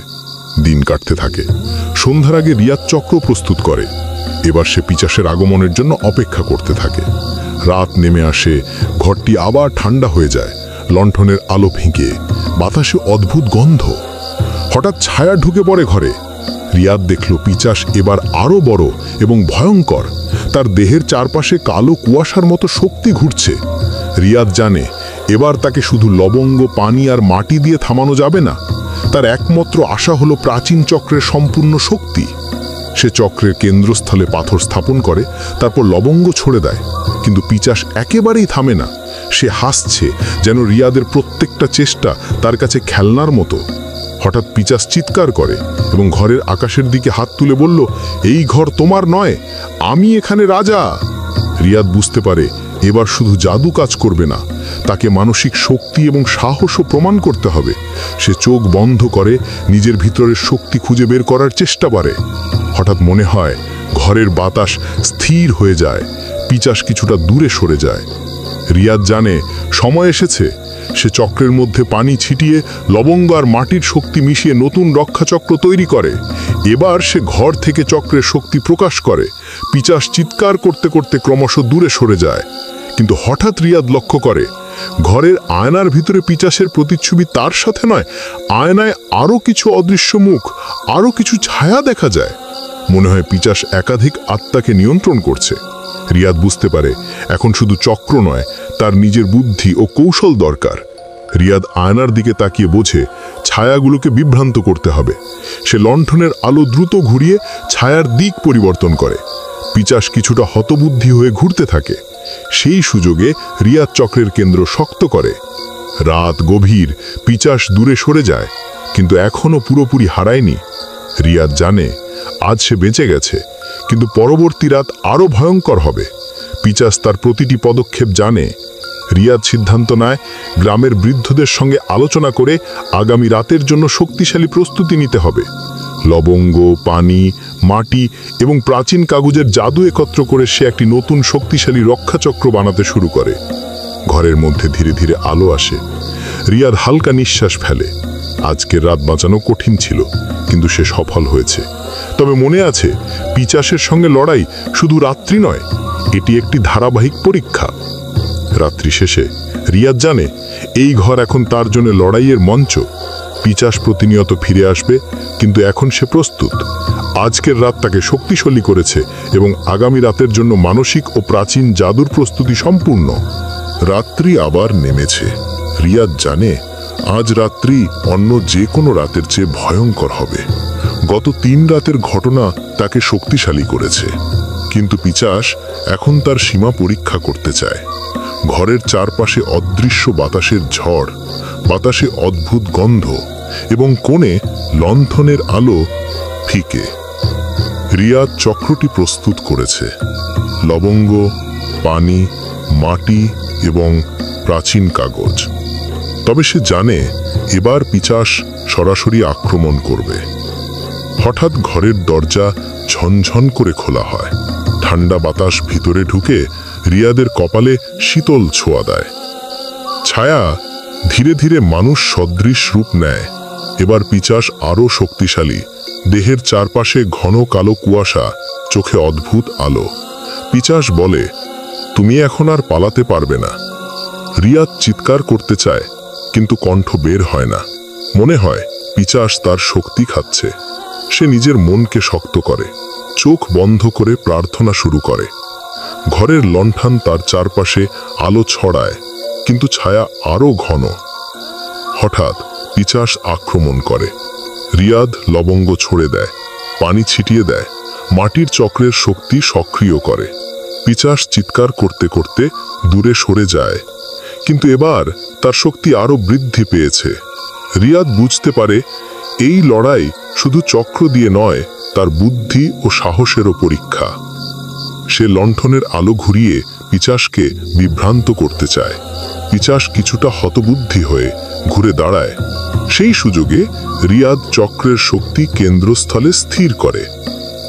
দিন কাটতে থাকে। সন্ধ্যার আগে রিয়াদ চক্র প্রস্তুত করে। এবার সে পিচাসের আগমনের জন্য অপেক্ষা করতে থাকে। রাত নেমে আসে, ঘরটি আবার ঠান্ডা হয়ে যায়। লণ্ঠনের আলো ফিকে, বাতাসে অদ্ভুত গন্ধ। হঠাৎ ছায়া ঢুকে পড়ে ঘরে। রিয়াদ দেখল পিচাস এবার আরো বড় এবং ভয়ঙ্কর। তার দেহের চারপাশে কালো কুয়াশার মতো শক্তি ঘুরছে। রিয়াদ জানে এবার তাকে শুধু লবঙ্গ, পানি আর মাটি দিয়ে থামানো যাবে না। তার একমাত্র আশা হলো প্রাচীন চক্রের সম্পূর্ণ শক্তি। সে চক্রের কেন্দ্রস্থলে পাথর স্থাপন করে, তারপর লবঙ্গ ছড়ে দেয়। কিন্তু পিচাস একেবারেই থামে না। সে হাসছে, যেন রিয়াদের প্রত্যেকটা চেষ্টা তার কাছে খেলনার মতো। হঠাৎ পিচাস চিৎকার করে এবং ঘরের আকাশের দিকে হাত তুলে বলল, এই ঘর তোমার নয়, আমি এখানে রাজা। রিয়াদ বুঝতে পারে এবার শুধু জাদু কাজ করবে না, তাকে মানসিক শক্তি এবং সাহসও প্রমাণ করতে হবে। সে চোখ বন্ধ করে নিজের ভিতরের শক্তি খুঁজে বের করার চেষ্টা করে। হঠাৎ মনে হয় ঘরের বাতাস স্থির হয়ে যায়, পিচাস কিছুটা দূরে সরে যায়। রিয়াদ জানে সময় এসেছে। সে চক্রের মধ্যে পানি ছিটিয়ে লবঙ্গ আর মাটির শক্তি মিশিয়ে নতুন রক্ষাচক্র তৈরি করে। এবার সে ঘর থেকে চক্রের শক্তি প্রকাশ করে। পিচাস চিৎকার করতে করতে ক্রমশ দূরে সরে যায়। কিন্তু হঠাৎ রিয়াদ লক্ষ্য করে ঘরের আয়নার ভিতরে পিচাসের প্রতিচ্ছবি তার সাথে নয়, আয়নায় আরও কিছু অদৃশ্য মুখ, আরও কিছু ছায়া দেখা যায়। মনে হয় পিচাস একাধিক আত্মাকে নিয়ন্ত্রণ করছে। রিয়াদ বুঝতে পারে এখন শুধু চক্র নয়, তার নিজের বুদ্ধি ও কৌশল দরকার। রিয়াদ আয়নার দিকে তাকিয়ে বোঝে ছায়াগুলোকে বিভ্রান্ত করতে হবে। সে লণ্ঠনের আলো দ্রুত ঘুরিয়ে ছায়ার দিক পরিবর্তন করে। পিচাস কিছুটা হতবুদ্ধি হয়ে ঘুরতে থাকে। সেই সুযোগে রিয়াদ চক্রের কেন্দ্র শক্ত করে। রাত গভীর, পিচাস দূরে সরে যায়, কিন্তু এখনো পুরোপুরি হারায়নি। রিয়াদ জানে আজ সে বেঁচে গেছে, কিন্তু পরবর্তী রাত আরও ভয়ঙ্কর হবে। পিচাস তার প্রতিটি পদক্ষেপ জানে। রিয়াদ সিদ্ধান্ত নেয় গ্রামের বৃদ্ধদের সঙ্গে আলোচনা করে আগামী রাতের জন্য শক্তিশালী প্রস্তুতি নিতে হবে। লবঙ্গ, পানি, মাটি এবং প্রাচীন কাগজের জাদু একত্র করে সে একটি নতুন শক্তিশালী রক্ষাচক্র বানাতে শুরু করে। ঘরের মধ্যে ধীরে ধীরে আলো আসে। রিয়াদ হালকা নিঃশ্বাস ফেলে। আজকের রাত বাঁচানো কঠিন ছিল, কিন্তু সে সফল হয়েছে। তবে মনে আছে, পিচাসের সঙ্গে লড়াই শুধু রাত্রি নয়, এটি একটি ধারাবাহিক পরীক্ষা। রাত্রি শেষে রিয়াদ জানে এই ঘর এখন তার জন্য লড়াইয়ের মঞ্চ। পিচাস প্রতিনিয়ত ফিরে আসবে, কিন্তু এখন সে প্রস্তুত। আজকের রাত তাকে শক্তিশালী করেছে এবং আগামী রাতের জন্য মানসিক ও প্রাচীন জাদুর প্রস্তুতি সম্পূর্ণ। রাত্রি আবার নেমেছে। রিয়াদ জানে আজ রাত্রি অন্য যে কোনো রাতের চেয়ে ভয়ঙ্কর হবে। গত 3 রাতের ঘটনা তাকে শক্তিশালী করেছে, কিন্তু পিচাস এখন তার সীমা পরীক্ষা করতে চায়। ঘরের চারপাশে অদৃশ্য বাতাসের ঝড়, বাতাসে অদ্ভুত গন্ধ এবং কোণে লণ্ঠনের আলো ফিকে। রিয়াদ চক্রটি প্রস্তুত করেছে। লবঙ্গ, পানি, মাটি এবং প্রাচীন কাগজ। তবে সে জানে এবার পিচাস সরাসরি আক্রমণ করবে। হঠাৎ ঘরের দরজা ঝনঝন করে খোলা হয়। ঠান্ডা বাতাস ভিতরে ঢুকে রিয়াদের কপালে শীতল ছোঁয়া দেয়। ছায়া ধীরে ধীরে মানুষ সদৃশ রূপ নেয়। এবার পিচাস আরও শক্তিশালী। দেহের চারপাশে ঘন কালো কুয়াশা, চোখে অদ্ভুত আলো। পিচাস বলে, তুমি এখন আর পালাতে পারবে না। রিয়াদ চিৎকার করতে চায়, কিন্তু কণ্ঠ বের হয় না। মনে হয় পিচাস তার শক্তি খাচ্ছে। সে নিজের মনকে শক্ত করে, চোখ বন্ধ করে প্রার্থনা শুরু করে। ঘরের লণ্ঠন তার চারপাশে আলো ছড়ায়, কিন্তু ছায়া আরও ঘন। হঠাৎ পিচাস আক্রমণ করে। রিয়াদ লবঙ্গ ছড়ে দেয়, পানি ছিটিয়ে দেয়, মাটির চক্রের শক্তি সক্রিয় করে। পিচাস চিৎকার করতে করতে দূরে সরে যায়, কিন্তু এবার তার শক্তি আরও বৃদ্ধি পেয়েছে। রিয়াদ বুঝতে পারে এই লড়াই শুধু চক্র দিয়ে নয়, তার বুদ্ধি ও সাহসেরও পরীক্ষা। সে লণ্ঠনের আলো ঘুরিয়ে পিচাসকে বিভ্রান্ত করতে চায়। পিচাস কিছুটা হতবুদ্ধি হয়ে ঘুরে দাঁড়ায়। সেই সুযোগে রিয়াদ চক্রের শক্তি কেন্দ্রস্থলে স্থির করে।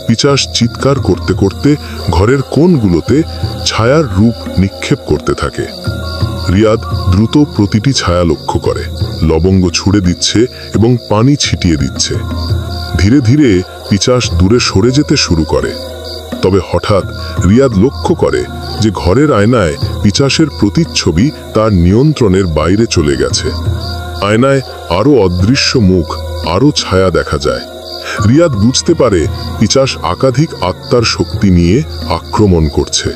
পিচাস চিৎকার করতে করতে ঘরের কোণগুলোতে ছায়ার রূপ নিক্ষেপ করতে থাকে। রিয়াদ দ্রুত প্রতিটি ছায়া লক্ষ্য করে, লবঙ্গ ছুড়ে দিচ্ছে এবং পানি ছিটিয়ে দিচ্ছে। ধীরে ধীরে পিচাস দূরে সরে যেতে শুরু করে। তবে হঠাৎ রিয়াদ লক্ষ্য করে যে ঘরের আয়নায় পিচাসের প্রতিচ্ছবি তার নিয়ন্ত্রণের বাইরে চলে গেছে। আয়নায় আরও অদৃশ্য মুখ, আরও ছায়া দেখা যায়। রিয়াদ বুঝতে পারে পিচাস একাধিক আত্মার শক্তি নিয়ে আক্রমণ করছে।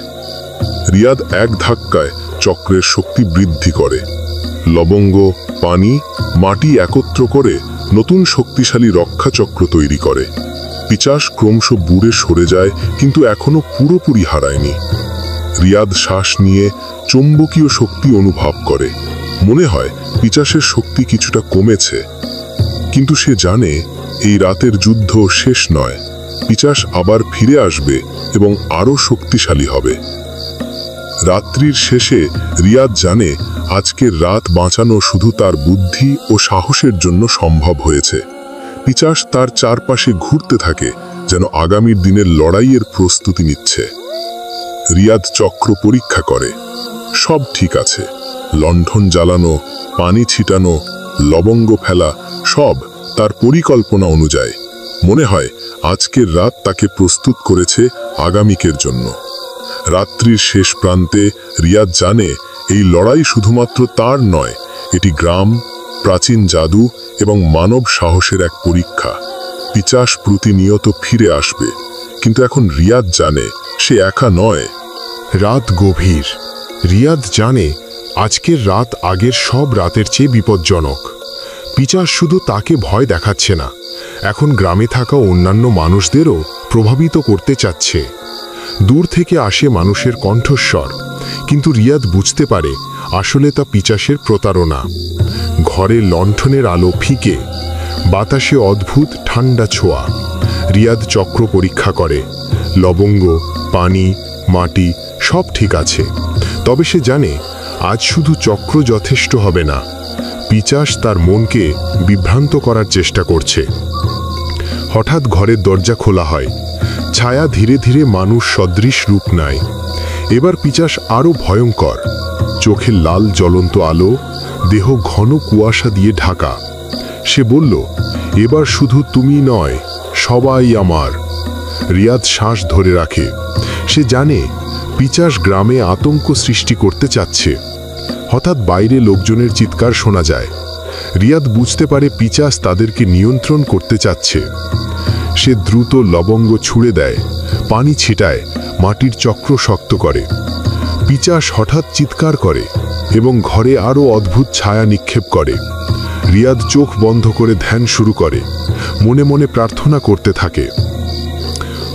রিয়াদ এক ধাক্কায় চক্রের শক্তি বৃদ্ধি করে। লবঙ্গ, পানি, মাটি একত্র করে নতুন শক্তিশালী রক্ষাচক্র তৈরি করে। পিচাস ক্রমশ দূরে সরে যায়, কিন্তু এখনো পুরোপুরি হারায়নি। রিয়াদ শ্বাস নিয়ে চৌম্বকীয় শক্তি অনুভব করে। মনে হয় পিচাসের শক্তি কিছুটা কমেছে, কিন্তু সে জানে এই রাতের যুদ্ধ শেষ নয়। পিচাস আবার ফিরে আসবে এবং আরও শক্তিশালী হবে। রাত্রির শেষে রিয়াদ জানে আজকের রাত বাঁচানো শুধু তার বুদ্ধি ও সাহসের জন্য সম্ভব হয়েছে। পিচাস তার চারপাশে ঘুরতে থাকে, যেন আগামীর দিনের লড়াইয়ের প্রস্তুতি নিচ্ছে। রিয়াদ চক্র পরীক্ষা করে, সব ঠিক আছে। লণ্ঠন জ্বালানো, পানি ছিটানো, লবঙ্গ ফেলা, সব তার পরিকল্পনা অনুযায়ী। মনে হয় আজকের রাত তাকে প্রস্তুত করেছে আগামীকের জন্য। রাত্রির শেষ প্রান্তে রিয়াদ জানে এই লড়াই শুধুমাত্র তার নয়, এটি গ্রাম, প্রাচীন জাদু এবং মানব সাহসের এক পরীক্ষা। পিচাস প্রতিনিয়ত ফিরে আসবে, কিন্তু এখন রিয়াদ জানে সে একা নয়। রাত গভীর। রিয়াদ জানে আজকের রাত আগের সব রাতের চেয়ে বিপজ্জনক। পিচাস শুধু তাকে ভয় দেখাচ্ছে না, এখন গ্রামে থাকা অন্যান্য মানুষদেরও প্রভাবিত করতে চাচ্ছে। দূর থেকে আসে মানুষের কণ্ঠস্বর, কিন্তু রিয়াদ বুঝতে পারে আসলে তা পিচাসের প্রতারণা। ঘরে লণ্ঠনের আলো ফিকে, বাতাসে অদ্ভুত ঠান্ডা ছোঁয়া। রিয়াদ চক্র পরীক্ষা করে, লবঙ্গ, পানি, মাটি সব ঠিক আছে। তবে সে জানে আজ শুধু চক্র যথেষ্ট হবে না। পিচাস তার মনকে বিভ্রান্ত করার চেষ্টা করছে। হঠাৎ ঘরের দরজা খোলা হয়, ছায়া ধীরে ধীরে মানুষ সদৃশ রূপ নেয়। এবার পিচাস আরও ভয়ঙ্কর, চোখে লাল জ্বলন্ত আলো, দেহ ঘন কুয়াশা দিয়ে ঢাকা। সে বলল, এবার শুধু তুমি নয়, সবাই আমার। রিয়াদ শ্বাস ধরে রাখে। সে জানে পিচাস গ্রামে আতঙ্ক সৃষ্টি করতে চাচ্ছে। হঠাৎ বাইরে লোকজনের চিৎকার শোনা যায়। রিয়াদ বুঝতে পারে পিচাস তাদেরকে নিয়ন্ত্রণ করতে চাচ্ছে। সে দ্রুত লবঙ্গ ছুঁড়ে দেয়, পানি ছিটায়, মাটির চক্র শক্ত করে। পিচাস হঠাৎ চিৎকার করে এবং ঘরে আরও অদ্ভুত ছায়া নিক্ষেপ করে। রিয়াদ চোখ বন্ধ করে ধ্যান শুরু করে, মনে মনে প্রার্থনা করতে থাকে।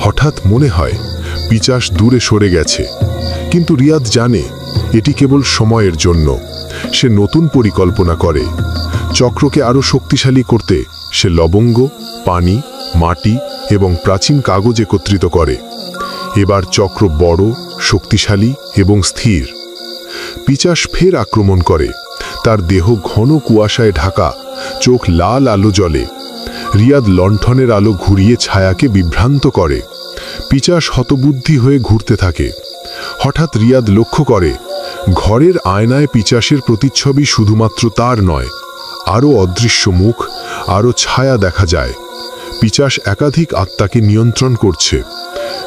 হঠাৎ মনে হয় পিচাস দূরে সরে গেছে, কিন্তু রিয়াদ জানে এটি কেবল সময়ের জন্য। সে নতুন পরিকল্পনা করে। চক্রকে আরও শক্তিশালী করতে সে লবঙ্গ, পানি, মাটি এবং প্রাচীন কাগজ একত্রিত করে। এবার চক্র বড়, শক্তিশালী এবং স্থির। পিচাস ফের আক্রমণ করে। তার দেহ ঘন কুয়াশায় ঢাকা, চোখ লাল আলো জ্বলে। রিয়াদ লণ্ঠনের আলো ঘুরিয়ে ছায়াকে বিভ্রান্ত করে। পিচাস হতবুদ্ধি হয়ে ঘুরতে থাকে। হঠাৎ রিয়াদ লক্ষ্য করে ঘরের আয়নায় পিচাসের প্রতিচ্ছবি শুধুমাত্র তার নয়, আরও অদৃশ্য মুখ, আরও ছায়া দেখা যায়। পিচাস একাধিক আত্মাকে নিয়ন্ত্রণ করছে।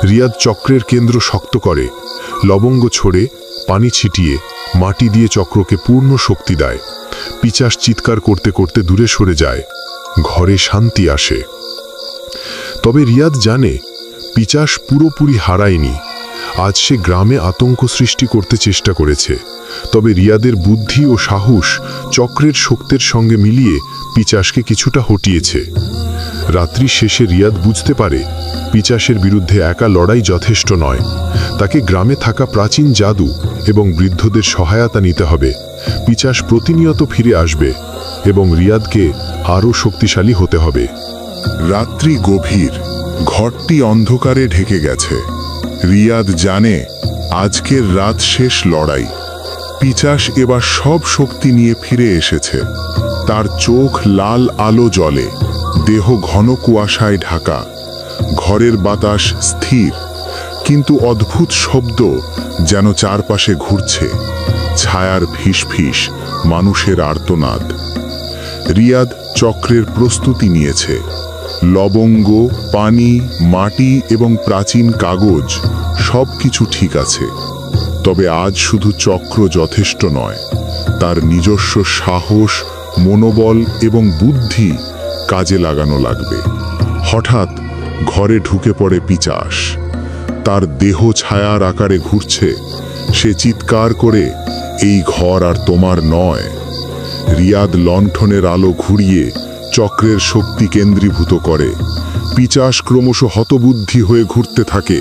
রিয়াদ চক্রের কেন্দ্র শক্ত করে, লবঙ্গ ছড়ে, পানি ছিটিয়ে, মাটি দিয়ে চক্রকে পূর্ণ শক্তি দেয়। পিচাস চিৎকার করতে করতে দূরে সরে যায়। ঘরে শান্তি আসে। তবে রিয়াদ জানে পিচাস পুরোপুরি হারায়নি। আজ সে গ্রামে আতঙ্ক সৃষ্টি করতে চেষ্টা করেছে, তবে রিয়াদের বুদ্ধি ও সাহস চক্রের শক্তির সঙ্গে মিলিয়ে পিচাসকে কিছুটা হটিয়েছে। রাত্রি শেষে রিয়াদ বুঝতে পারে পিচাসের বিরুদ্ধে একা লড়াই যথেষ্ট নয়। তাকে গ্রামে থাকা প্রাচীন জাদু এবং বৃদ্ধদের সহায়তা নিতে হবে। পিচাস প্রতিনিয়ত ফিরে আসবে এবং রিয়াদকে আরও শক্তিশালী হতে হবে। রাত্রি গভীর, ঘরটি অন্ধকারে ঢেকে গেছে। রিয়াদ জানে আজকের রাত শেষ লড়াই। পিচাস এবার সব শক্তি নিয়ে ফিরে এসেছে। তার চোখ লাল আলো জ্বলে, দেহ ঘন কুয়াশায় ঢাকা। ঘরের বাতাস স্থির, কিন্তু অদ্ভুত শব্দ যেন চারপাশে ঘুরছে। ছায়ার ফিসফিস, মানুষের আর্তনাদ। রিয়াদ চক্রের প্রস্তুতি নিয়েছে। লবঙ্গ, পানি, মাটি এবং প্রাচীন কাগজ সব কিছু ঠিক আছে। তবে আজ শুধু চক্র যথেষ্ট নয়, তার নিজস্ব সাহস, মনোবল এবং বুদ্ধি কাজে লাগানো লাগবে। হঠাৎ ঘরে ঢুকে পড়ে পিচাস। তার দেহ ছায়ার আকারে ঘুরছে। সে চিৎকার করে, এই ঘর আর তোমার নয়। রিয়াদ লণ্ঠনের আলো ঘুরিয়ে চক্রের শক্তি কেন্দ্রীভূত করে। পিচাস ক্রমশ হতবুদ্ধি হয়ে ঘুরতে থাকে।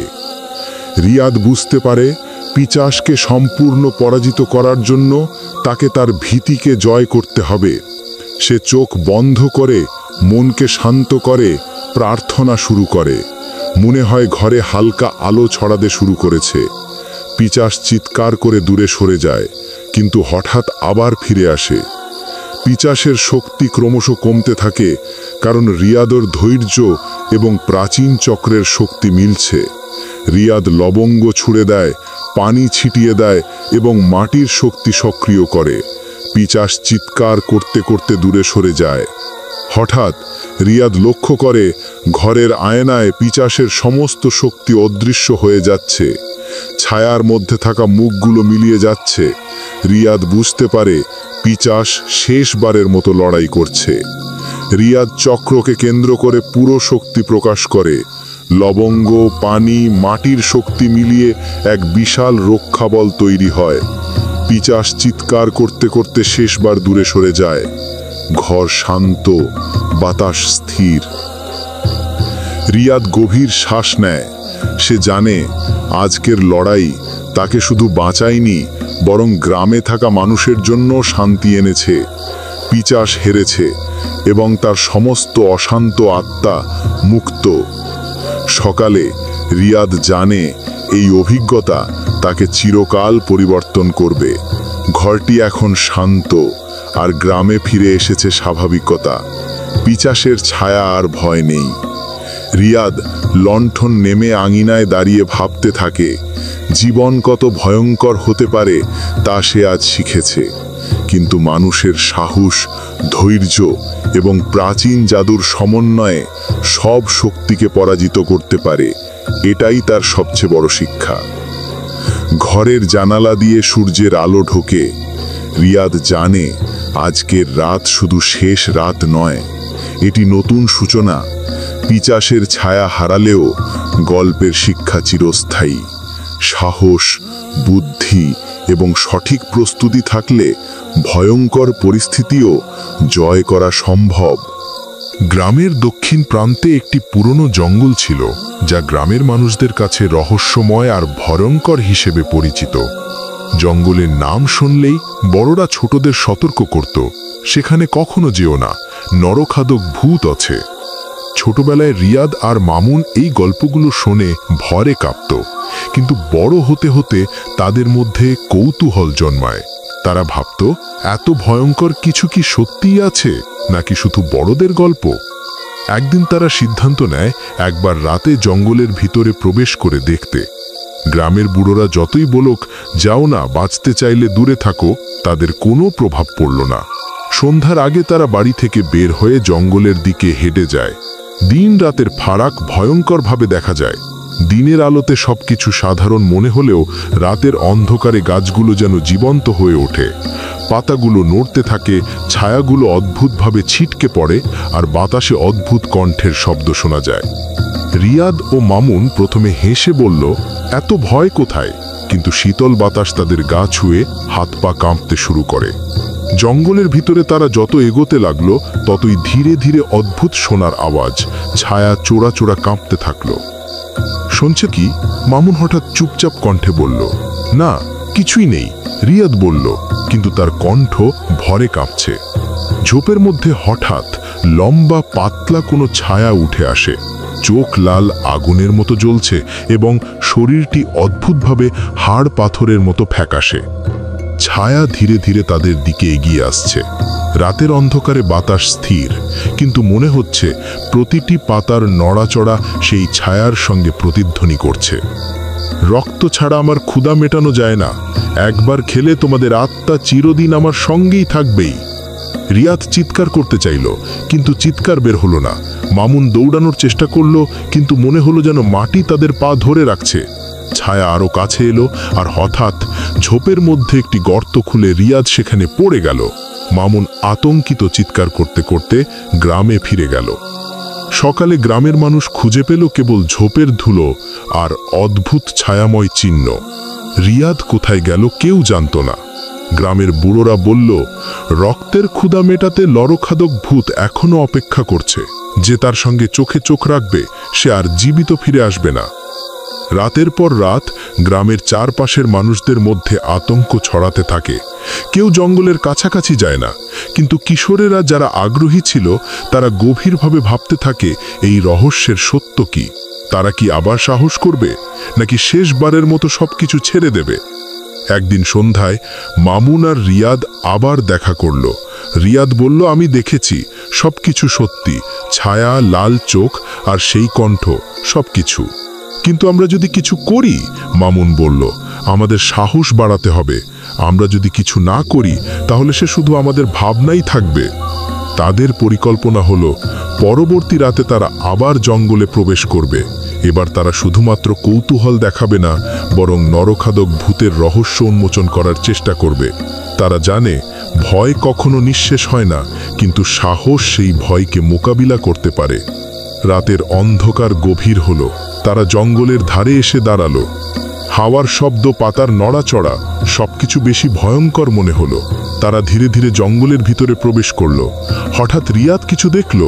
রিয়াদ বুঝতে পারে পিচাসকে সম্পূর্ণ পরাজিত করার জন্য তাকে তার ভীতিকে জয় করতে হবে। সে চোখ বন্ধ করে মনকে শান্ত করে প্রার্থনা শুরু করে। মনে হয় ঘরে হালকা আলো ছড়াতে শুরু করেছে। পিচাস চিৎকার করে দূরে সরে যায়, কিন্তু হঠাৎ আবার ফিরে আসে। পিচাসের শক্তি ক্রমশ কমতে থাকে, কারণ রিয়াদর ধৈর্য এবং প্রাচীন চক্রের শক্তি মিলছে। রিয়াদ লবঙ্গ ছুঁড়ে দেয়, পানি ছিটিয়ে দেয় এবং মাটির শক্তি সক্রিয় করে। পিচাস চিৎকার করতে করতে দূরে সরে যায়। হঠাৎ রিয়াদ লক্ষ্য করে ঘরের আয়নায় পিচাসের সমস্ত শক্তি অদৃশ্য হয়ে যাচ্ছে। ছায়ার মধ্যে থাকা মুখগুলো মিলিয়ে যাচ্ছে। রিয়াদ বুঝতে পারে পিচাস শেষবারের মতো লড়াই করছে। রিয়াদ চক্রকে কেন্দ্র করে পুরো শক্তি প্রকাশ করে। লবঙ্গ, পানি, মাটির শক্তি মিলিয়ে এক বিশাল রক্ষাবল তৈরি হয়। পিচাস চিৎকার করতে করতে শেষবার দূরে সরে যায়। ঘর শান্ত, বাতাস স্থির। রিয়াদ গভীর শ্বাস নেয়। সে জানে আজকের লড়াই তাকে শুধু বাঁচায়নি, বরং গ্রামে থাকা মানুষের জন্য শান্তি এনেছে। পিচাস হেরেছে এবং তার সমস্ত অশান্ত আত্মা মুক্ত। সকালে রিয়াদ জানে এই অভিজ্ঞতা তাকে চিরকাল পরিবর্তন করবে। ঘরটি এখন শান্ত আর গ্রামে ফিরে এসেছে স্বাভাবিকতা। পিচাসের ছায়া আর ভয় নেই। রিয়াদ লণ্ঠন নেমে আঙিনায় দাঁড়িয়ে ভাবতে থাকে, জীবন কত ভয়ঙ্কর হতে পারে তা সে আজ শিখেছে। কিন্তু মানুষের সাহস, ধৈর্য এবং প্রাচীন জাদুর সমন্বয়ে সব শক্তিকে পরাজিত করতে পারে। এটাই তার সবচেয়ে বড় শিক্ষা। ঘরের জানালা দিয়ে সূর্যের আলো ঢোকে। রিয়াদ জানে আজকের রাত শুধু শেষ রাত নয়, এটি নতুন সূচনা। পিচাসের ছায়া হারালেও গল্পের শিক্ষা চিরস্থায়ী। সাহস, বুদ্ধি এবং সঠিক প্রস্তুতি থাকলে ভয়ঙ্কর পরিস্থিতিও জয় করা সম্ভব। গ্রামের দক্ষিণ প্রান্তে একটি পুরনো জঙ্গল ছিল, যা গ্রামের মানুষদের কাছে রহস্যময় আর ভয়ঙ্কর হিসেবে পরিচিত। জঙ্গলের নাম শুনলেই বড়রা ছোটদের সতর্ক করত, সেখানে কখনো যেও না, নরখাদক ভূত আছে। ছোটবেলায় রিয়াদ আর মামুন এই গল্পগুলো শুনে ভয়ে কাঁপত, কিন্তু বড় হতে হতে তাদের মধ্যে কৌতূহল জন্মায়। তারা ভাবত, এত ভয়ঙ্কর কিছু কি সত্যিই আছে, নাকি শুধু বড়দের গল্প? একদিন তারা সিদ্ধান্ত নেয় একবার রাতে জঙ্গলের ভিতরে প্রবেশ করে দেখতে। গ্রামের বুড়োরা যতই বলুক যাও না, বাঁচতে চাইলে দূরে থাকো, তাদের কোনো প্রভাব পড়ল না। সন্ধ্যার আগে তারা বাড়ি থেকে বের হয়ে জঙ্গলের দিকে হেঁটে যায়। দিন রাতের ফারাক ভয়ঙ্করভাবে দেখা যায়। দিনের আলোতে সবকিছু সাধারণ মনে হলেও রাতের অন্ধকারে গাছগুলো যেন জীবন্ত হয়ে ওঠে। পাতাগুলো নড়তে থাকে, ছায়াগুলো অদ্ভুতভাবে ছিটকে পড়ে, আর বাতাসে অদ্ভুত কণ্ঠের শব্দ শোনা যায়। রিয়াদ ও মামুন প্রথমে হেসে বলল, এত ভয় কোথায়? কিন্তু শীতল বাতাস তাদের গা ছুঁয়ে হাত পা কাঁপতে শুরু করে। জঙ্গলের ভিতরে তারা যত এগোতে লাগলো, ততই ধীরে ধীরে অদ্ভুত সোনার আওয়াজ, ছায়া চোরা চোরা কাঁপতে থাকলো। শুনছে কি? মামুন হঠাৎ চুপচাপ কণ্ঠে বলল, না, কিছুই নেই। রিয়াদ বলল, কিন্তু তার কণ্ঠ ভরে কাঁপছে। ঝোপের মধ্যে হঠাৎ লম্বা পাতলা কোনো ছায়া উঠে আসে। চোখ লাল আগুনের মতো জ্বলছে এবং শরীরটি অদ্ভুতভাবে হাড় পাথরের মতো ফ্যাকাশে। ছায়া ধীরে ধীরে তাদের দিকে এগিয়ে আসছে। রাতের অন্ধকারে বাতাস স্থির, কিন্তু মনে হচ্ছে প্রতিটি পাতার নড়াচড়া সেই ছায়ার সঙ্গে প্রতিধ্বনি করছে। রক্ত ছাড়া আমার ক্ষুধা মেটানো যায় না, একবার খেলে তোমাদের আত্মা চিরদিন আমার সঙ্গেই থাকবেই। রিয়াদ চিৎকার করতে চাইল, কিন্তু চিৎকার বের হলো না। মামুন দৌড়ানোর চেষ্টা করল, কিন্তু মনে হলো যেন মাটি তাদের পা ধরে রাখছে। ছায়া আরো কাছে এলো, আর হঠাৎ ঝোপের মধ্যে একটি গর্ত খুলে রিয়াদ সেখানে পড়ে গেল। মামুন আতঙ্কিত চিৎকার করতে করতে গ্রামে ফিরে গেল। সকালে গ্রামের মানুষ খুঁজে পেল কেবল ঝোপের ধুলো আর অদ্ভুত ছায়াময় চিহ্ন। রিয়াদ কোথায় গেল কেউ জানত না। গ্রামের বুড়োরা বলল, রক্তের ক্ষুধা মেটাতে লরখাদক ভূত এখনো অপেক্ষা করছে। যে তার সঙ্গে চোখে চোখ রাখবে সে আর জীবিত ফিরে আসবে না। রাতের পর রাত গ্রামের চারপাশের মানুষদের মধ্যে আতঙ্ক ছড়াতে থাকে। কেউ জঙ্গলের কাছাকাছি যায় না, কিন্তু কিশোরেরা যারা আগ্রহী ছিল তারা গভীরভাবে ভাবতে থাকে এই রহস্যের সত্য কি। তারা কি আবার সাহস করবে, নাকি শেষবারের মতো সবকিছু ছেড়ে দেবে? একদিন সন্ধ্যায় মামুন আর রিয়াদ আবার দেখা করল। রিয়াদ বলল, আমি দেখেছি, সবকিছু সত্যি, ছায়া, লাল চোখ আর সেই কণ্ঠ, সবকিছু। কিন্তু আমরা যদি কিছু করি, মামুন বলল, আমাদের সাহস বাড়াতে হবে। আমরা যদি কিছু না করি তাহলে সে শুধু আমাদের ভাবনাই থাকবে। তাদের পরিকল্পনা হলো, পরবর্তী রাতে তারা আবার জঙ্গলে প্রবেশ করবে। এবার তারা শুধুমাত্র কৌতূহল দেখাবে না, বরং নরখাদক ভূতের রহস্য উন্মোচন করার চেষ্টা করবে। তারা জানে ভয় কখনো নিঃশেষ হয় না, কিন্তু সাহস সেই ভয়কে মোকাবিলা করতে পারে। রাতের অন্ধকার গভীর হলো। তারা জঙ্গলের ধারে এসে দাঁড়ালো। হাওয়ার শব্দ, পাতার নড়াচড়া, সবকিছু বেশি ভয়ঙ্কর মনে হলো। তারা ধীরে ধীরে জঙ্গলের ভিতরে প্রবেশ করল। হঠাৎ রিয়াদ কিছু দেখল।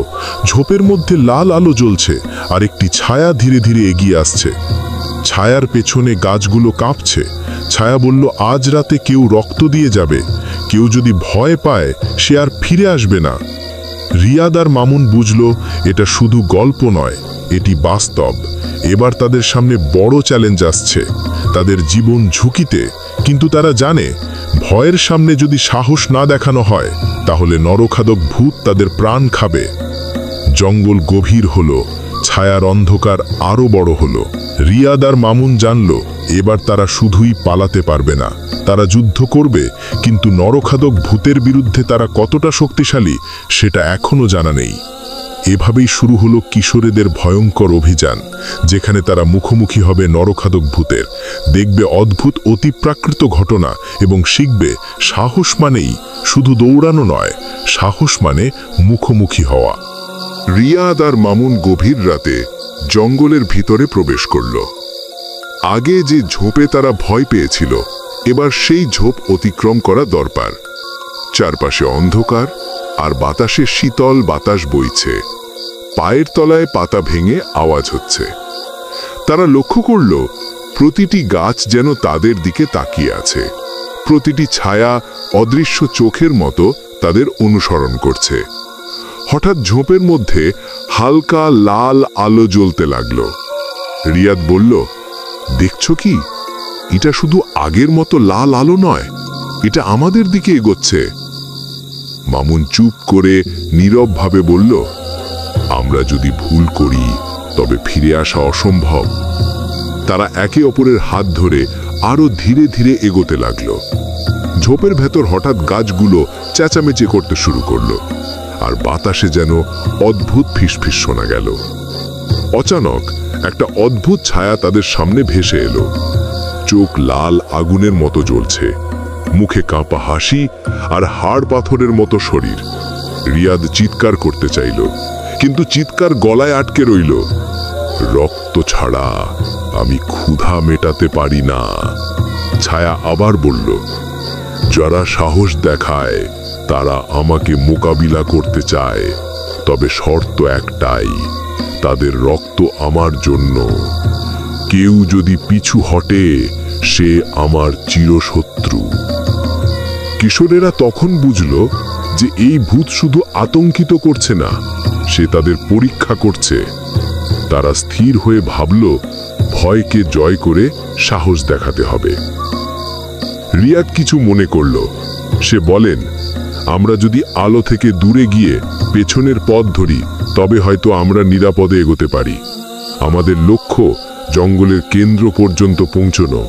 ঝোপের মধ্যে লাল আলো জ্বলছে, আর একটি ছায়া ধীরে ধীরে এগিয়ে আসছে। ছায়ার পেছনে গাছগুলো কাঁপছে। ছায়া বলল, আজ রাতে কেউ রক্ত দিয়ে যাবে। কেউ যদি ভয় পায়, সে আর ফিরে আসবে না। রিয়াদ আর মামুন বুঝল, এটা শুধু গল্প নয়, এটি বাস্তব। এবার তাদের সামনে বড় চ্যালেঞ্জ আসছে, তাদের জীবন ঝুঁকিতে। কিন্তু তারা জানে, ভয়ের সামনে যদি সাহস না দেখানো হয়, তাহলে নরখাদক ভূত তাদের প্রাণ খাবে। জঙ্গল গভীর হলো, ছায়ার অন্ধকার আরো বড় হলো। রিয়াদ আর মামুন জানল, এবার তারা শুধুই পালাতে পারবে না, তারা যুদ্ধ করবে। কিন্তু নরখাদক ভূতের বিরুদ্ধে তারা কতটা শক্তিশালী, সেটা এখনো জানা নেই। এভাবেই শুরু হলো কিশোরেদের ভয়ঙ্কর অভিযান, যেখানে তারা মুখোমুখি হবে নরখাদক ভূতের, দেখবে অদ্ভুত অতিপ্রাকৃত ঘটনা এবং শিখবে সাহস মানেই শুধু দৌড়ানো নয়, সাহস মানে মুখোমুখি হওয়া। রিয়াদ আর মামুন গভীর রাতে জঙ্গলের ভিতরে প্রবেশ করল। আগে যে ঝোপে তারা ভয় পেয়েছিল, এবার সেই ঝোপ অতিক্রম করা দরকার। চারপাশে অন্ধকার, আর বাতাসে শীতল বাতাস বইছে। পায়ের তলায় পাতা ভেঙে আওয়াজ হচ্ছে। তারা লক্ষ্য করল, প্রতিটি গাছ যেন তাদের দিকে তাকিয়ে আছে। প্রতিটি ছায়া অদৃশ্য চোখের মতো তাদের অনুসরণ করছে। হঠাৎ ঝোপের মধ্যে হালকা লাল আলো জ্বলতে লাগলো। রিয়াদ বলল, দেখছো কি, এটা শুধু আগের মতো লাল আলো নয়, এটা আমাদের দিকে এগোচ্ছে। মামুন চুপ করে নীরবভাবে বলল, আমরা যদি ভুল করি তবে ফিরে আসা অসম্ভব। তারা একে অপরের হাত ধরে আরো ধীরে ধীরে এগোতে লাগলো। ঝোপের ভেতর হঠাৎ গাছগুলো চেঁচামেচি করতে শুরু করলো, আর বাতাসে যেন অদ্ভুত ফিসফিস শোনা গেল। অচানক একটা অদ্ভুত ছায়া তাদের সামনে ভেসে এলো। চোখ লাল আগুনের মতো জ্বলছে, মুখে কাঁপা হাসি, আর হাড় পাথরের মতো শরীর। রিয়াদ চিৎকার করতে চাইল, কিন্তু চিৎকার গলায় আটকে রইল। রক্ত ছাড়া আমি ক্ষুধা মেটাতে পারি না। ছায়া আবার বলল, যারা সাহস দেখায় তারা আমাকে মোকাবিলা করতে চায়, তবে শর্ত একটাই, তাদের রক্ত আমার জন্য। কেউ যদি পিছু হটে, সে আমার চিরশত্রু। কিশোরেরা তখন বুঝল যে এই ভূত শুধু আতঙ্কিত করছে না, সে তাদের পরীক্ষা করছে। তারা স্থির হয়ে ভাবল, ভয়কে জয় করে সাহস দেখাতে হবে। রিয়াদ কিছু মনে করল। সে বলেন, আমরা যদি আলো থেকে দূরে গিয়ে পেছনের পথ ধরি, তবে হয়তো আমরা নিরাপদে এগোতে পারি। আমাদের লক্ষ্য জঙ্গলের কেন্দ্র পর্যন্ত পৌঁছানো,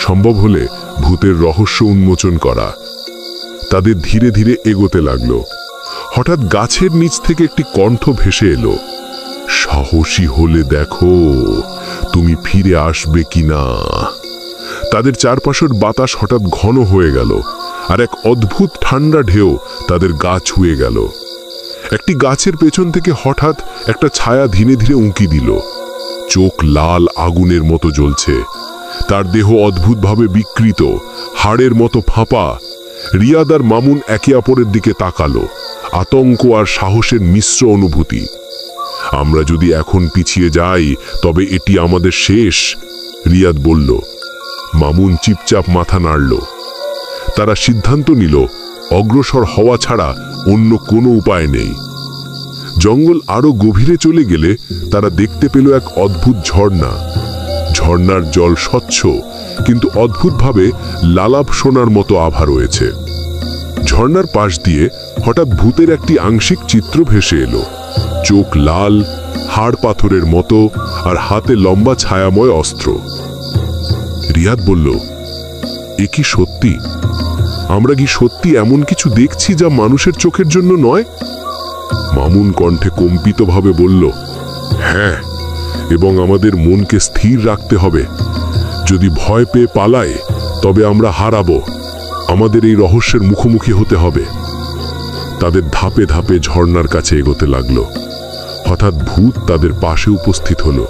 সম্ভব হলে ভূতের রহস্য উন্মোচন করা। তাদের ধীরে ধীরে এগোতে লাগলো। হঠাৎ গাছের নিচ থেকে একটি কণ্ঠ ভেসে এলো, সাহসী হলে দেখো তুমি ফিরে আসবে কিনা। তাদের চারপাশের বাতাস হঠাৎ ঘন হয়ে গেল, আর এক অদ্ভুত ঠান্ডা ঢেউ তাদের গা ছুঁয়ে গেল। একটি গাছের পেছন থেকে হঠাৎ একটা ছায়া ধীরে ধীরে উঁকি দিল। চোখ লাল আগুনের মতো জ্বলছে, তার দেহ অদ্ভুতভাবে বিকৃত, হাড়ের মতো ফাঁপা। রিয়াদ আর মামুন একে অপরের দিকে তাকালো, আতঙ্ক আর সাহসের মিশ্র অনুভূতি। আমরা যদি এখন পিছিয়ে যাই তবে এটি আমাদের শেষ, রিয়াদ বলল। মামুন চুপচাপ মাথা নাড়ল। তারা সিদ্ধান্ত নিল, অগ্রসর হওয়া ছাড়া অন্য কোনো উপায় নেই। জঙ্গল আরো গভীরে চলে গেলে তারা দেখতে পেল এক অদ্ভুত ঝর্ণা। ঝর্ণার জল স্বচ্ছ, কিন্তু অদ্ভুতভাবে লালাপ সোনার মতো আভা রয়েছে। ঝর্ণার পাশ দিয়ে হঠাৎ ভূতের একটি আংশিক চিত্র ভেসে এলো। চোখ লাল, হাড় পাথরের মতো, আর হাতে লম্বা ছায়াময় অস্ত্র। রিয়াদ বলল, এ কি সত্যি? আমরা কি সত্যি এমন কিছু দেখছি যা মানুষের চোখের জন্য নয়? মামুন কণ্ঠে কম্পিতভাবে বলল, হ্যাঁ, এবং আমাদের মনকে স্থির রাখতে হবে। যদি ভয় পেয়ে পালায় তবে আমরা হারাবো। আমাদের এই রহস্যের মুখোমুখি হতে হবে। তাদের ধাপে ধাপে ঝর্ণার কাছে এগোতে লাগলো। হঠাৎ ভূত তাদের পাশে উপস্থিত হলো,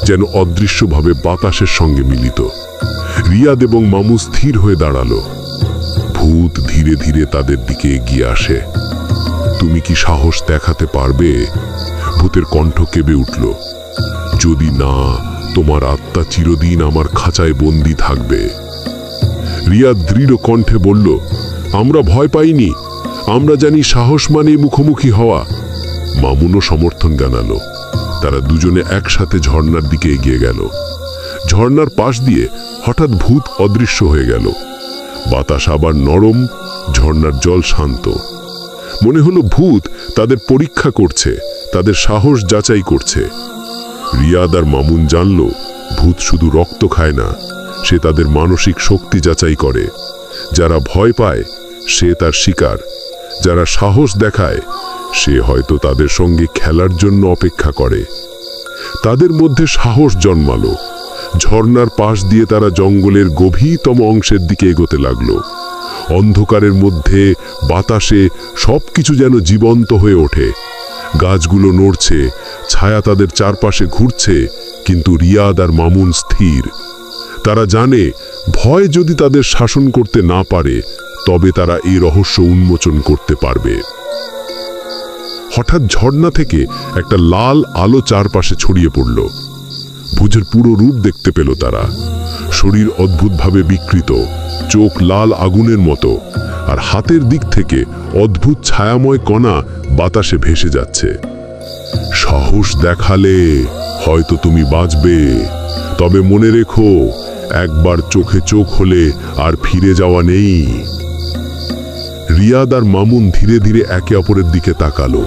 যেন অদৃশ্যভাবে বাতাসের সঙ্গে মিলিত। রিয়াদ এবং মামু স্থির হয়ে দাঁড়ালো। ভূত ধীরে ধীরে তাদের দিকে এগিয়ে আসে। তুমি কি সাহস দেখাতে পারবে? ভূতের কণ্ঠ কেঁপে উঠল। যদি না, তোমার আত্মা চিরদিন আমার খাঁচায় বন্দী থাকবে। রিয়াদ দৃঢ় কণ্ঠে বলল, আমরা ভয় পাইনি, আমরা জানি সাহস মানে মুখোমুখি হওয়া। মামুনও সমর্থন জানালো। তারা দুজনে একসাথে ঝর্ণার দিকে এগিয়ে গেল। ঝর্ণার পাশ দিয়ে হঠাৎ ভূত অদৃশ্য হয়ে গেল। বাতাস আবার নরম, ঝর্ণার জল শান্ত। মনে হলো ভূত তাদের পরীক্ষা করছে, তাদের সাহস যাচাই করছে। রিয়াদ আর মামুন জানল, ভূত শুধু রক্ত খায় না, সে তাদের মানসিক শক্তি যাচাই করে। যারা ভয় পায় সে তার শিকার, যারা সাহস দেখায় সে হয়তো তাদের সঙ্গে খেলার জন্য অপেক্ষা করে। তাদের মধ্যে সাহস জন্মালো। ঝর্ণার পাশ দিয়ে তারা জঙ্গলের গভীরতম অংশের দিকে এগোতে লাগলো। অন্ধকারের মধ্যে, বাতাসে সবকিছু যেন জীবন্ত হয়ে ওঠে। গাছগুলো নড়ছে, ছায়া তাদের চারপাশে ঘুরছে, কিন্তু রিয়াদ আর মামুন স্থির। তারা জানে, ভয় যদি তাদের শাসন করতে না পারে তবে তারা এই রহস্য উন্মোচন করতে পারবে। হঠাৎ ঝর্ণা থেকে একটা লাল আলো চারপাশে ছড়িয়ে পড়ল। ভূতের পুরো রূপ দেখতে পেল তারা। শরীর অদ্ভুতভাবে বিকৃত, চোখ লাল আগুনের মতো, আর হাতের দিক থেকে অদ্ভুত ছায়াময় কণা বাতাসে ভেসে যাচ্ছে। সাহস দেখালে হয়তো তুমি বাঁচবে, তবে মনে রেখো, একবার চোখে চোখ হলে আর ফিরে যাওয়া নেই। রিয়াদ আর মামুন ধীরে ধীরে একে অপরের দিকে তাকালো।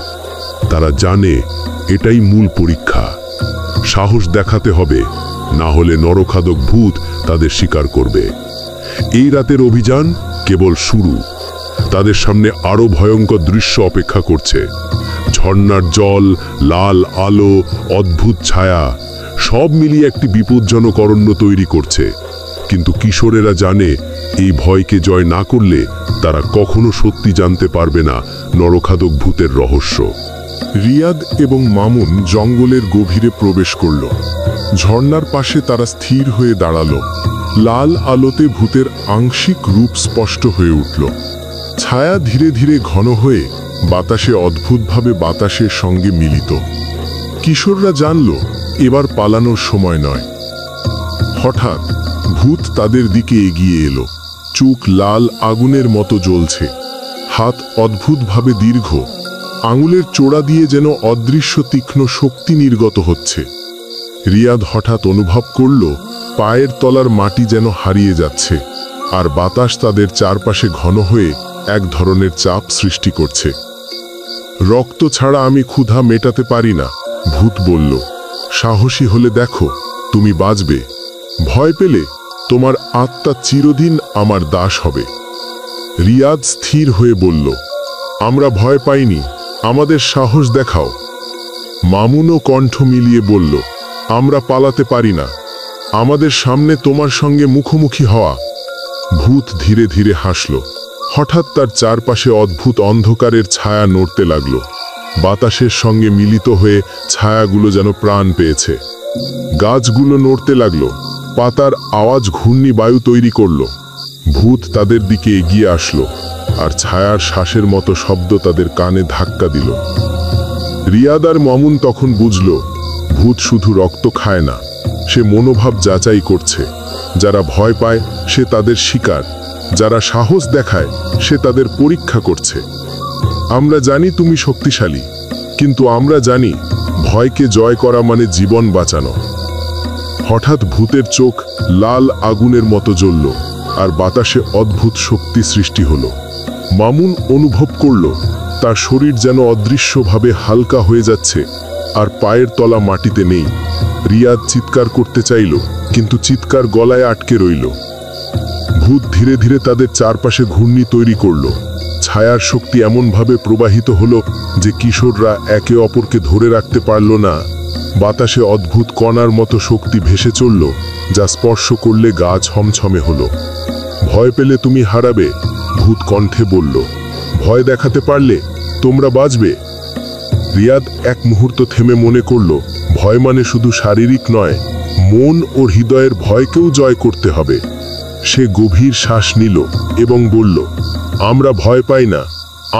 তারা জানে এটাই মূল পরীক্ষা। সাহস দেখাতে হবে, না হলে নরখাদক ভূত তাদের শিকার করবে। এই রাতের অভিযান কেবল শুরু। তাদের সামনে আরো ভয়ঙ্কর দৃশ্য অপেক্ষা করছে। ঝর্ণার জল, লাল আলো, অদ্ভুত ছায়া, সব মিলিয়ে একটি বিপজ্জনক অরণ্য তৈরি করছে। কিন্তু কিশোরেরা জানে, এই ভয়কে জয় না করলে তারা কখনো সত্যি জানতে পারবে না নরখাদক ভূতের রহস্য। রিয়াদ এবং মামুন জঙ্গলের গভীরে প্রবেশ করল। ঝর্ণার পাশে তারা স্থির হয়ে দাঁড়ালো। লাল আলোতে ভূতের আংশিক রূপ স্পষ্ট হয়ে উঠল। ছায়া ধীরে ধীরে ঘন হয়ে বাতাসে অদ্ভুতভাবে বাতাসের সঙ্গে মিলিত। কিশোররা জানল, এবার পালানোর সময় নয়। হঠাৎ ভূত তাদের দিকে এগিয়ে এলো। চোখ লাল আগুনের মতো জ্বলছে, হাত অদ্ভুতভাবে দীর্ঘ, আঙুলের চোড়া দিয়ে যেন অদৃশ্য তীক্ষ্ণ শক্তি নির্গত হচ্ছে। রিয়াদ হঠাৎ অনুভব করল, পায়ের তলার মাটি যেন হারিয়ে যাচ্ছে, আর বাতাস তাদের চারপাশে ঘন হয়ে এক ধরনের চাপ সৃষ্টি করছে। রক্ত ছাড়া আমি ক্ষুধা মেটাতে পারি না, ভূত বলল। সাহসী হলে দেখো, তুমি বাঁচবে। ভয় পেলে তোমার আত্মা চিরদিন আমার দাস হবে। রিয়াদ স্থির হয়ে বলল, আমরা ভয় পাইনি, আমাদের সাহস দেখাও। মামুনও কণ্ঠ মিলিয়ে বলল, আমরা পালাতে পারি না, আমাদের সামনে তোমার সঙ্গে মুখোমুখি হওয়া। ভূত ধীরে ধীরে হাসল। হঠাৎ তার চারপাশে অদ্ভুত অন্ধকারের ছায়া নড়তে লাগলো। বাতাসের সঙ্গে মিলিত হয়ে ছায়াগুলো যেন প্রাণ পেয়েছে। গাছগুলো নড়তে লাগলো, পাতার আওয়াজ ঘূর্ণি বায়ু তৈরি করলো। ভূত তাদের দিকে এগিয়ে আসলো, আর ছায়ার শ্বাসের মতো শব্দ তাদের কানে ধাক্কা দিল। রিয়াদ আর মামুন তখন বুঝল, ভূত শুধু রক্ত খায় না, সে মনোভাব যাচাই করছে। যারা ভয় পায় সে তাদের শিকার, যারা সাহস দেখায় সে তাদের পরীক্ষা করছে। আমরা জানি তুমি শক্তিশালী, কিন্তু আমরা জানি ভয়কে জয় করা মানে জীবন বাঁচানো। হঠাৎ ভূতের চোখ লাল আগুনের মতো জ্বলল, আর বাতাসে অদ্ভুত শক্তি সৃষ্টি হলো। মামুন অনুভব করল তার শরীর যেন অদৃশ্যভাবে হালকা হয়ে যাচ্ছে, আর পায়ের তলা মাটিতে নেই। রিয়াদ চিৎকার করতে চাইল, কিন্তু চিৎকার গলায় আটকে রইল। ভূত ধীরে ধীরে তাদের চারপাশে ঘূর্ণি তৈরি করল। ছায়ার শক্তি এমনভাবে প্রবাহিত হলো যে কিশোররা একে অপরকে ধরে রাখতে পারল না। বাতাসে অদ্ভুত কণার মতো শক্তি ভেসে চলল, যা স্পর্শ করলে গা ছমছমে হলো। ভয় পেলে তুমি হারাবে, ভূত কণ্ঠে বলল। ভয় দেখাতে পারলে তোমরা বাঁচবে। রিয়াদ এক মুহূর্ত থেমে মনে করল, ভয় মানে শুধু শারীরিক নয়, মন ও হৃদয়ের ভয়কেও জয় করতে হবে। সে গভীর শ্বাস নিল এবং বলল, আমরা ভয় পাই না,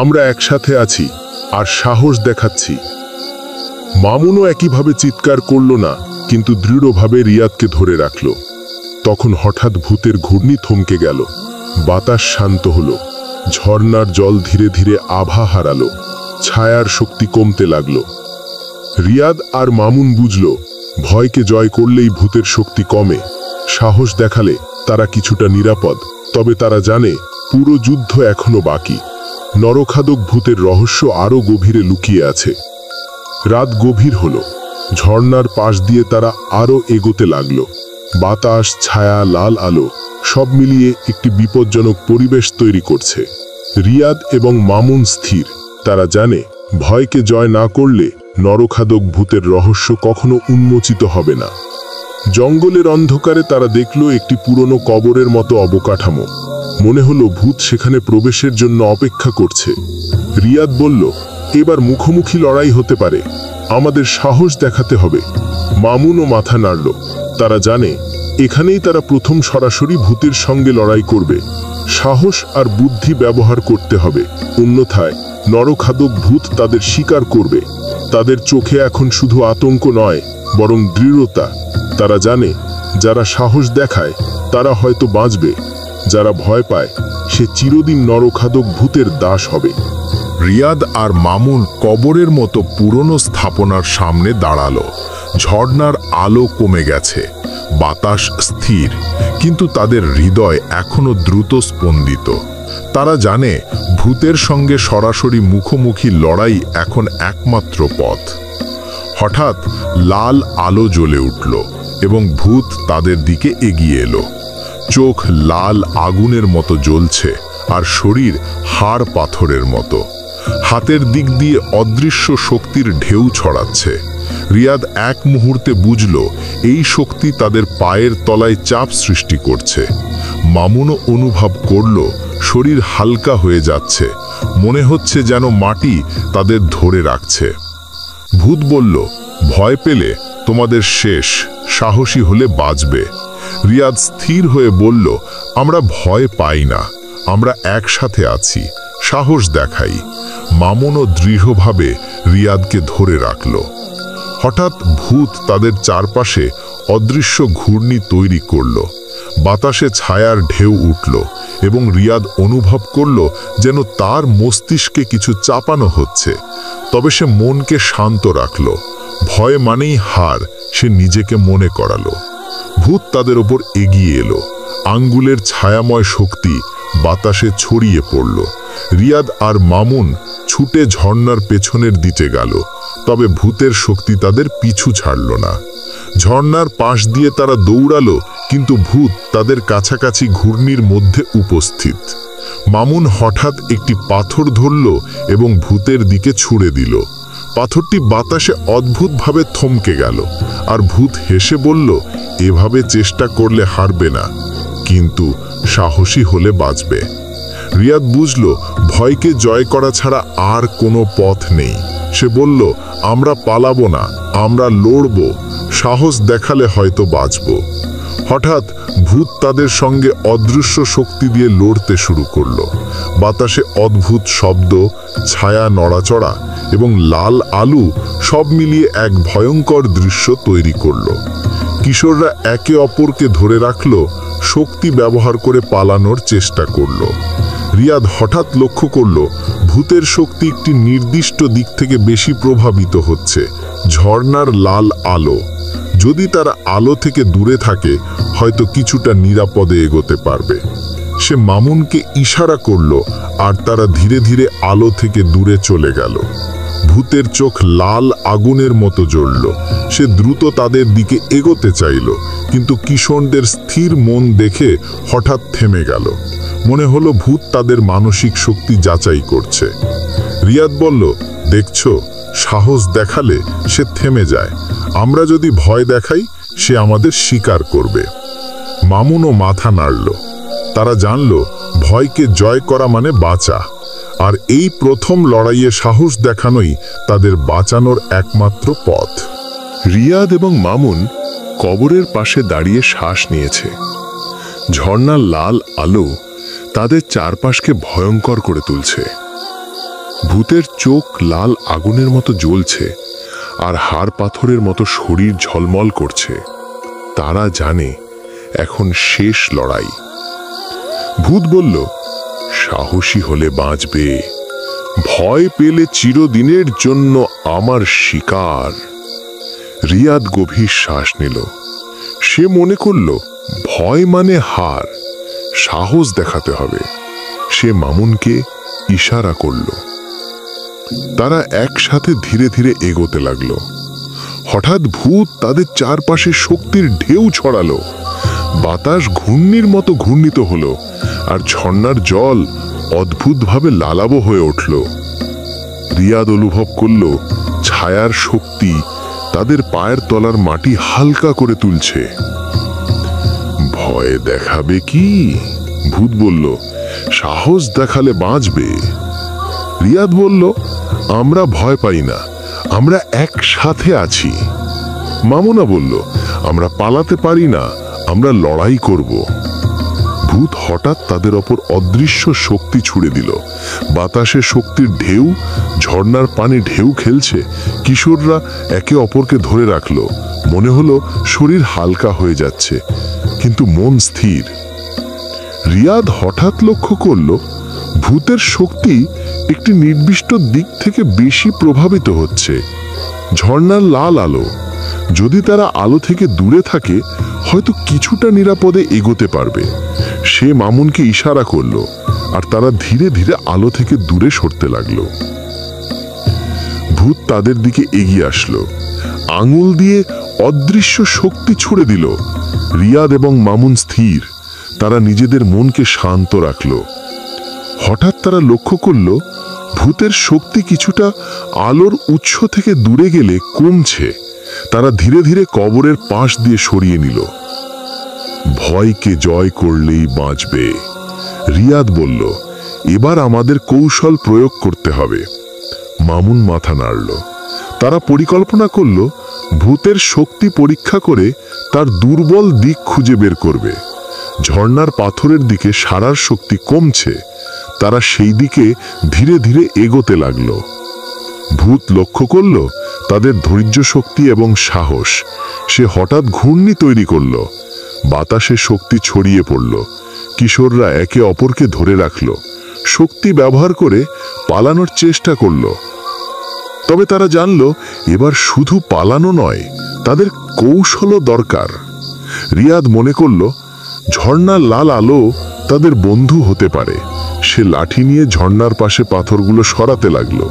আমরা একসাথে আছি আর সাহস দেখাচ্ছি। মামুনও একইভাবে চিৎকার করল না, কিন্তু দৃঢ়ভাবে রিয়াদকে ধরে রাখল। তখন হঠাৎ ভূতের ঘূর্ণি থমকে গেল। বাতাস শান্ত হলো, ঝর্ণার জল ধীরে ধীরে আভা হারালো, ছায়ার শক্তি কমতে লাগল। রিয়াদ আর মামুন বুঝল, ভয়কে জয় করলেই ভূতের শক্তি কমে। সাহস দেখালে তারা কিছুটা নিরাপদ, তবে তারা জানে পুরো যুদ্ধ এখনো বাকি। নরখাদক ভূতের রহস্য আরো গভীরে লুকিয়ে আছে। রাত গভীর হলো, ঝর্ণার পাশ দিয়ে তারা আরো এগোতে লাগল। বাতাস, ছায়া, লাল আলো সব মিলিয়ে একটি বিপজ্জনক পরিবেশ তৈরি করছে। রিয়াদ এবং মামুন স্থির। তারা জানে ভয়কে জয় না করলে নরখাদক ভূতের রহস্য কখনো উন্মোচিত হবে না। জঙ্গলের অন্ধকারে তারা দেখল একটি পুরনো কবরের মতো অবকাঠামো। মনে হলো ভূত সেখানে প্রবেশের জন্য অপেক্ষা করছে। রিয়াদ বলল, এবার মুখোমুখি লড়াই হতে পারে, আমাদের সাহস দেখাতে হবে। মামুনও মাথা নাড়ল। তারা জানে এখানেই তারা প্রথম সরাসরি ভূতের সঙ্গে লড়াই করবে। সাহস আর বুদ্ধি ব্যবহার করতে হবে, অন্যথায় নরখাদক ভূত তাদের শিকার করবে। তাদের চোখে এখন শুধু আতঙ্ক নয়, বরং দৃঢ়তা। তারা জানে যারা সাহস দেখায় তারা হয়তো বাঁচবে, যারা ভয় পায় সে চিরদিন নরখাদক ভূতের দাস হবে। রিয়াদ আর মামুন কবরের মতো পুরনো স্থাপনার সামনে দাঁড়ালো। ঝর্ণার আলো কমে গেছে, বাতাস স্থির, কিন্তু তাদের হৃদয় এখনো দ্রুত স্পন্দিত। তারা জানে ভূতের সঙ্গে সরাসরি মুখোমুখি লড়াই এখন একমাত্র পথ। হঠাৎ লাল আলো জ্বলে উঠল এবং ভূত তাদের দিকে এগিয়ে এলো। চোখ লাল আগুনের মতো জ্বলছে আর শরীর হাড় পাথরের মতো। হাতের দিক দিয়ে অদৃশ্য শক্তির ঢেউ ছড়াচ্ছে। রিয়াদ এক মুহূর্তে বুঝল এই শক্তি তাদের পায়ের তলায় চাপ সৃষ্টি করছে। মামুনও অনুভব করল শরীর হালকা হয়ে যাচ্ছে, মনে হচ্ছে যেন মাটি তাদের ধরে রাখছে। ভূত বলল, ভয় পেলে তোমাদের শেষ, সাহসী হলে বাঁচবে। রিয়াদ স্থির হয়ে বলল, আমরা ভয় পাই না, আমরা একসাথে আছি, সাহস দেখাই। মামুনও দৃঢ়ভাবে রিয়াদকে ধরে রাখল। হঠাৎ ভূত তাদের চারপাশে অদৃশ্য ঘূর্ণি তৈরি করল। বাতাসে ছায়ার ঢেউ উঠল এবং রিয়াদ অনুভব করল যেন তার মস্তিষ্কে কিছু চাপানো হচ্ছে। তবে সে মনকে শান্ত রাখল। ভয় মানেই হার, সে নিজেকে মনে করালো। ভূত তাদের ওপর এগিয়ে এলো। আঙ্গুলের ছায়াময় শক্তি বাতাসে ছড়িয়ে পড়ল। রিয়াদ আর মামুন ছুটে ঝর্ণার পেছনের দিকে গেল, তবে ভূতের শক্তি তাদের পিছু ছাড়ল না। ঝর্ণার পাশ দিয়ে তারা দৌড়ালো, কিন্তু ভূত তাদের কাছাকাছি ঘূর্ণির মধ্যে উপস্থিত। মামুন হঠাৎ একটি পাথর ধরল এবং ভূতের দিকে ছুঁড়ে দিল। পাথরটি বাতাসে অদ্ভুতভাবে থমকে গেল, আর ভূত হেসে বলল, এভাবে চেষ্টা করলে হারবে না, কিন্তু সাহসী হলে বাঁচবে। রিয়াদ বুঝল ভয়কে জয় করা ছাড়া আর কোনো পথ নেই। সে বলল, আমরা পালাবো না, আমরা লড়ব, সাহস দেখালে হয়তো বাঁচব। হঠাৎ ভূত তাদের সঙ্গে অদৃশ্য শক্তি দিয়ে লড়তে শুরু করলো। বাতাসে অদ্ভুত শব্দ, ছায়া নড়াচড়া এবং লাল আলো সব মিলিয়ে এক ভয়ঙ্কর দৃশ্য তৈরি করলো। কিশোররা একে অপরকে ধরে রাখলো, শক্তি ব্যবহার করে পালানোর চেষ্টা করলো। রিয়াদ হঠাৎ লক্ষ্য করল ভূতের শক্তি একটি নির্দিষ্ট দিক থেকে বেশি প্রভাবিত হচ্ছে, ঝর্ণার লাল আলো। যদি তারা আলো থেকে দূরে থাকে হয়তো কিছুটা নিরাপদে এগোতে পারবে। সে মামুনকে ইশারা করল আর তারা ধীরে ধীরে আলো থেকে দূরে চলে গেল। ভূতের চোখ লাল আগুনের মতো জ্বলল। সে দ্রুত তাদের দিকে এগোতে চাইল, কিন্তু কিশোরদের স্থির মন দেখে হঠাৎ থেমে গেল। মনে হলো ভূত তাদের মানসিক শক্তি যাচাই করছে। রিয়াদ বলল, দেখছো, সাহস দেখালে সে থেমে যায়, আমরা যদি ভয় দেখাই সে আমাদের শিকার করবে। মামুনও মাথা নাড়ল। তারা জানল ভয়কে জয় করা মানে বাঁচা, আর এই প্রথম লড়াইয়ে সাহস দেখানোই তাদের বাঁচানোর একমাত্র পথ। রিয়াদ এবং মামুন কবরের পাশে দাঁড়িয়ে শ্বাস নিয়েছে। ঝর্ণার লাল আলো তাদের চারপাশকে ভয়ঙ্কর করে তুলছে। ভূতের চোখ লাল আগুনের মতো জ্বলছে আর হাড় পাথরের মতো শরীর ঝলমল করছে। তারা জানে এখন শেষ লড়াই। ভূত বলল, সাহসী হলে বাঁচবে, ভয় পেলে চিরদিনের জন্য আমার শিকার। রিয়াদ গভীর শ্বাস নিল। সে মনে করল ভয় মানে হার, সাহস দেখাতে হবে। সে মামুনকে ইশারা করল। তারা একসাথে ধীরে ধীরে এগোতে লাগলো। হঠাৎ ভূত তাদের চারপাশে শক্তির ঢেউ ছড়ালো। বাতাস ঘূর্ণির মতো ঘূর্ণিত হলো আর ঝর্ণার জল অদ্ভুতভাবে লালাব হয়ে উঠল। রিয়াদ অনুভব করল ছায়ার শক্তি তাদের পায়ের তলার মাটি হালকা করে তুলছে। ভয় দেখাবে কি? ভূত বলল, সাহস দেখালে বাঁচবে। রিয়াদ বলল, আমরা ভয় পাই না, আমরা একসাথে আছি। মামুনা বলল, আমরা পালাতে পারি না, আমরা লড়াই করব। ভূত হঠাৎ তাদের ওপর অদৃশ্য শক্তি ছুড়ে দিল। বাতাসে শক্তির ঢেউ, ঝর্ণার পানি ঢেউ খেলছে। কিশোররা একে অপরকে ধরে রাখল। মনে হলো শরীর হালকা হয়ে যাচ্ছে, কিন্তু মন স্থির। রিয়াদ হঠাৎ লক্ষ্য করল ভূতের শক্তি একটি নির্দিষ্ট দিক থেকে বেশি প্রভাবিত হচ্ছে। ঝর্ণার লাল আলো, যদি তারা আলো থেকে দূরে থাকে হয়তো কিছুটা নিরাপদে এগোতে পারবে। সে মামুনকে ইশারা করল আর তারা ধীরে ধীরে আলো থেকে দূরে সরতে লাগলো। ভূত তাদের দিকে এগিয়ে আসলো, আঙুল দিয়ে অদৃশ্য শক্তি ছুড়ে দিল। রিয়াদ এবং মামুন স্থির, তারা নিজেদের মনকে শান্ত রাখল। হঠাৎ তারা লক্ষ্য করল ভূতের শক্তি কিছুটা আলোর উৎস থেকে দূরে গেলে কমছে। তারা ধীরে ধীরে কবরের পাশ দিয়ে সরিয়ে নিল। ভয়কে জয় করলেই বাঁচবে, রিয়াদ বলল। এবার আমাদের কৌশল প্রয়োগ করতে হবে। মামুন মাথা নাড়ল। তারা পরিকল্পনা করল ভূতের শক্তি পরীক্ষা করে তার দুর্বল দিক খুঁজে বের করবে। ঝর্ণার পাথরের দিকে সারার শক্তি কমছে, তারা সেই দিকে ধীরে ধীরে এগোতে লাগল। ভূত লক্ষ্য করল তাদের ধৈর্য শক্তি এবং সাহস। সে হঠাৎ ঘূর্ণি তৈরি করল। বাতাসে শক্তি ছড়িয়ে পড়ল। কিশোররা একে অপরকে ধরে রাখল। শক্তি ব্যবহার করে পালানোর চেষ্টা করল। তবে তারা জানল এবার শুধু পালানো নয়, তাদের কৌশলও দরকার। রিয়াদ মনে করল ঝর্ণার লাল আলো তাদের বন্ধু হতে পারে। সে লাঠি নিয়ে ঝর্ণার পাশে পাথরগুলো সরাতে লাগলো।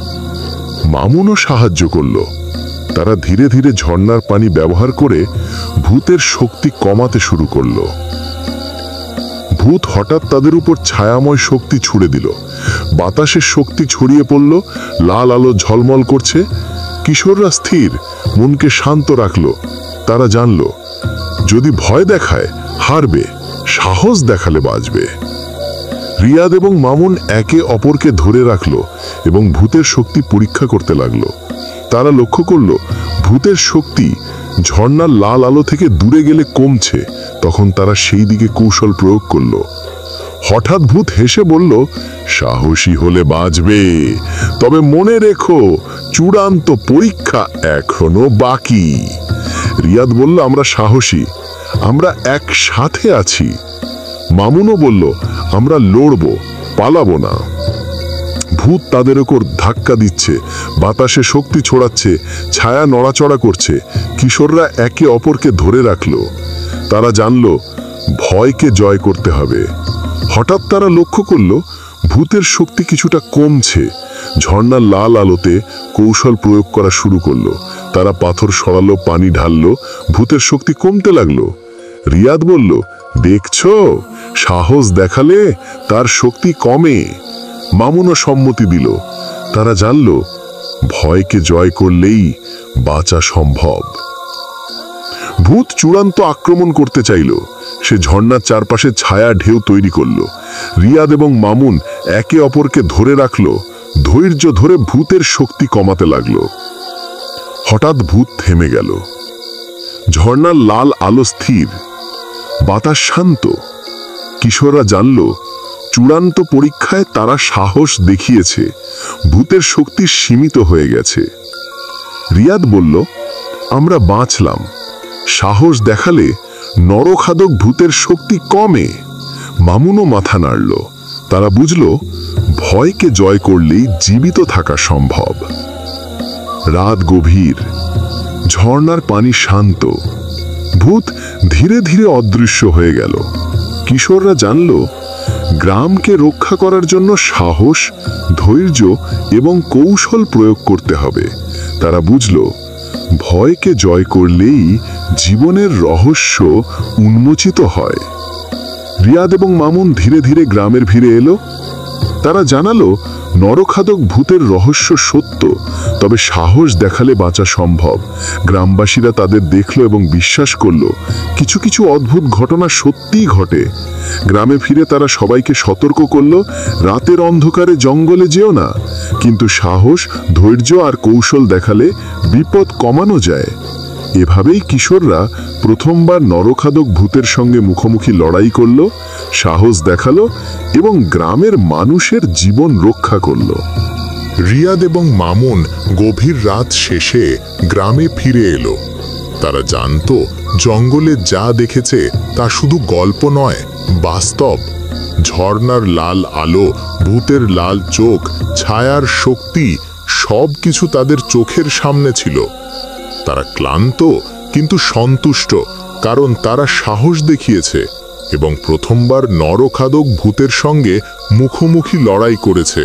মামুনও সাহায্য করল। তারা ধীরে ধীরে ঝর্ণার পানি ব্যবহার করে ভূতের শক্তি কমাতে শুরু করল। ভূত হঠাৎ তাদের উপর ছায়াময় শক্তি ছুড়ে দিল। বাতাসের শক্তি ছড়িয়ে পড়ল, লাল আলো ঝলমল করছে। কিশোররা স্থির, মনকে শান্ত রাখল। তারা জানল যদি ভয় দেখায় হারবে, সাহস দেখালে বাঁচবে। রিয়াদ এবং মামুন একে অপরকে ধরে রাখল এবং ভূতের শক্তি পরীক্ষা করতে লাগলো। তারা লক্ষ্য করল ভূতের শক্তি ঝর্ণার লাল আলো থেকে দূরে গেলে কমছে। তখন তারা সেই দিকে কৌশল প্রয়োগ করল। হঠাৎ ভূত হেসে বলল, সাহসী হলে বাঁচবে, তবে মনে রেখো চূড়ান্ত পরীক্ষা এখনো বাকি। রিয়াদ বলল, আমরা সাহসী, আমরা একসাথে আছি। মামুনও বলল, আমরা লড়ব, পালাবো না। ভূত তাদের ওপর ধাক্কা দিচ্ছে, বাতাসে শক্তি ছড়াচ্ছে, ছায়া নড়াচড়া করছে। কিশোররা একে অপরকে ধরে রাখল। তারা জানল ভয়কে জয় করতে হবে। হঠাৎ তারা লক্ষ্য করল ভূতের শক্তি কিছুটা কমছে। ঝর্ণার লাল আলোতে কৌশল প্রয়োগ করা শুরু করলো। তারা পাথর সরালো, পানি ঢাললো, ভূতের শক্তি কমতে লাগলো। রিয়াদ বলল, দেখছো, সাহস দেখালে তার শক্তি কমে। মামুনও সম্মতি দিল। তারা জানল ভয়কে জয় করলেই বাঁচা সম্ভব। ভূত চূড়ান্ত আক্রমণ করতে চাইল। সে ঝর্ণার চারপাশে ছায়া ঢেউ তৈরি করল। রিয়াদ এবং মামুন একে অপরকে ধরে রাখল, ধৈর্য ধরে ভূতের শক্তি কমাতে লাগল। হঠাৎ ভূত থেমে গেল। ঝর্ণার লাল আলো স্থির, বাতাস শান্ত। কিশোররা জানল চূড়ান্ত পরীক্ষায় তারা সাহস দেখিয়েছে, ভূতের শক্তি সীমিত হয়ে গেছে। রিয়াদ বলল, আমরা বাঁচলাম। সাহস দেখালে নরখাদক ভূতের শক্তি কমে। মামুনও মাথা নাড়ল। তারা বুঝল ভয়কে জয় করলেই জীবিত থাকা সম্ভব। রাত গভীর, ঝর্ণার পানি শান্ত। ভূত ধীরে ধীরে অদৃশ্য হয়ে গেল। কিশোররা জানল গ্রামকে রক্ষা করার জন্য সাহস, ধৈর্য এবং কৌশল প্রয়োগ করতে হবে। তারা বুঝল ভয়কে জয় করলেই জীবনের রহস্য উন্মোচিত হয়। রিয়াদ এবং মামুন ধীরে ধীরে গ্রামের ভিড়ে এলো। তারা জানালো নরখাদক ভূতের রহস্য সত্য, তবে সাহস দেখালে বাঁচা সম্ভব। গ্রামবাসীরা তাদের দেখল এবং বিশ্বাস করল কিছু কিছু অদ্ভুত ঘটনা সত্যিই ঘটে। গ্রামে ফিরে তারা সবাইকে সতর্ক করল, রাতের অন্ধকারে জঙ্গলে যেও না, কিন্তু সাহস, ধৈর্য আর কৌশল দেখালে বিপদ কমানো যায়। এভাবেই কিশোররা প্রথমবার নরখাদক ভূতের সঙ্গে মুখোমুখি লড়াই করল, সাহস দেখালো এবং গ্রামের মানুষের জীবন রক্ষা করল। রিয়াদ এবং মামুন গভীর রাত শেষে গ্রামে ফিরে এলো। তারা জানতো জঙ্গলে যা দেখেছে তা শুধু গল্প নয়, বাস্তব। ঝর্ণার লাল আলো, ভূতের লাল চোখ, ছায়ার শক্তি, সব কিছু তাদের চোখের সামনে ছিল। তারা ক্লান্ত কিন্তু সন্তুষ্ট, কারণ তারা সাহস দেখিয়েছে এবং প্রথমবার নরখাদক ভূতের সঙ্গে মুখোমুখি লড়াই করেছে।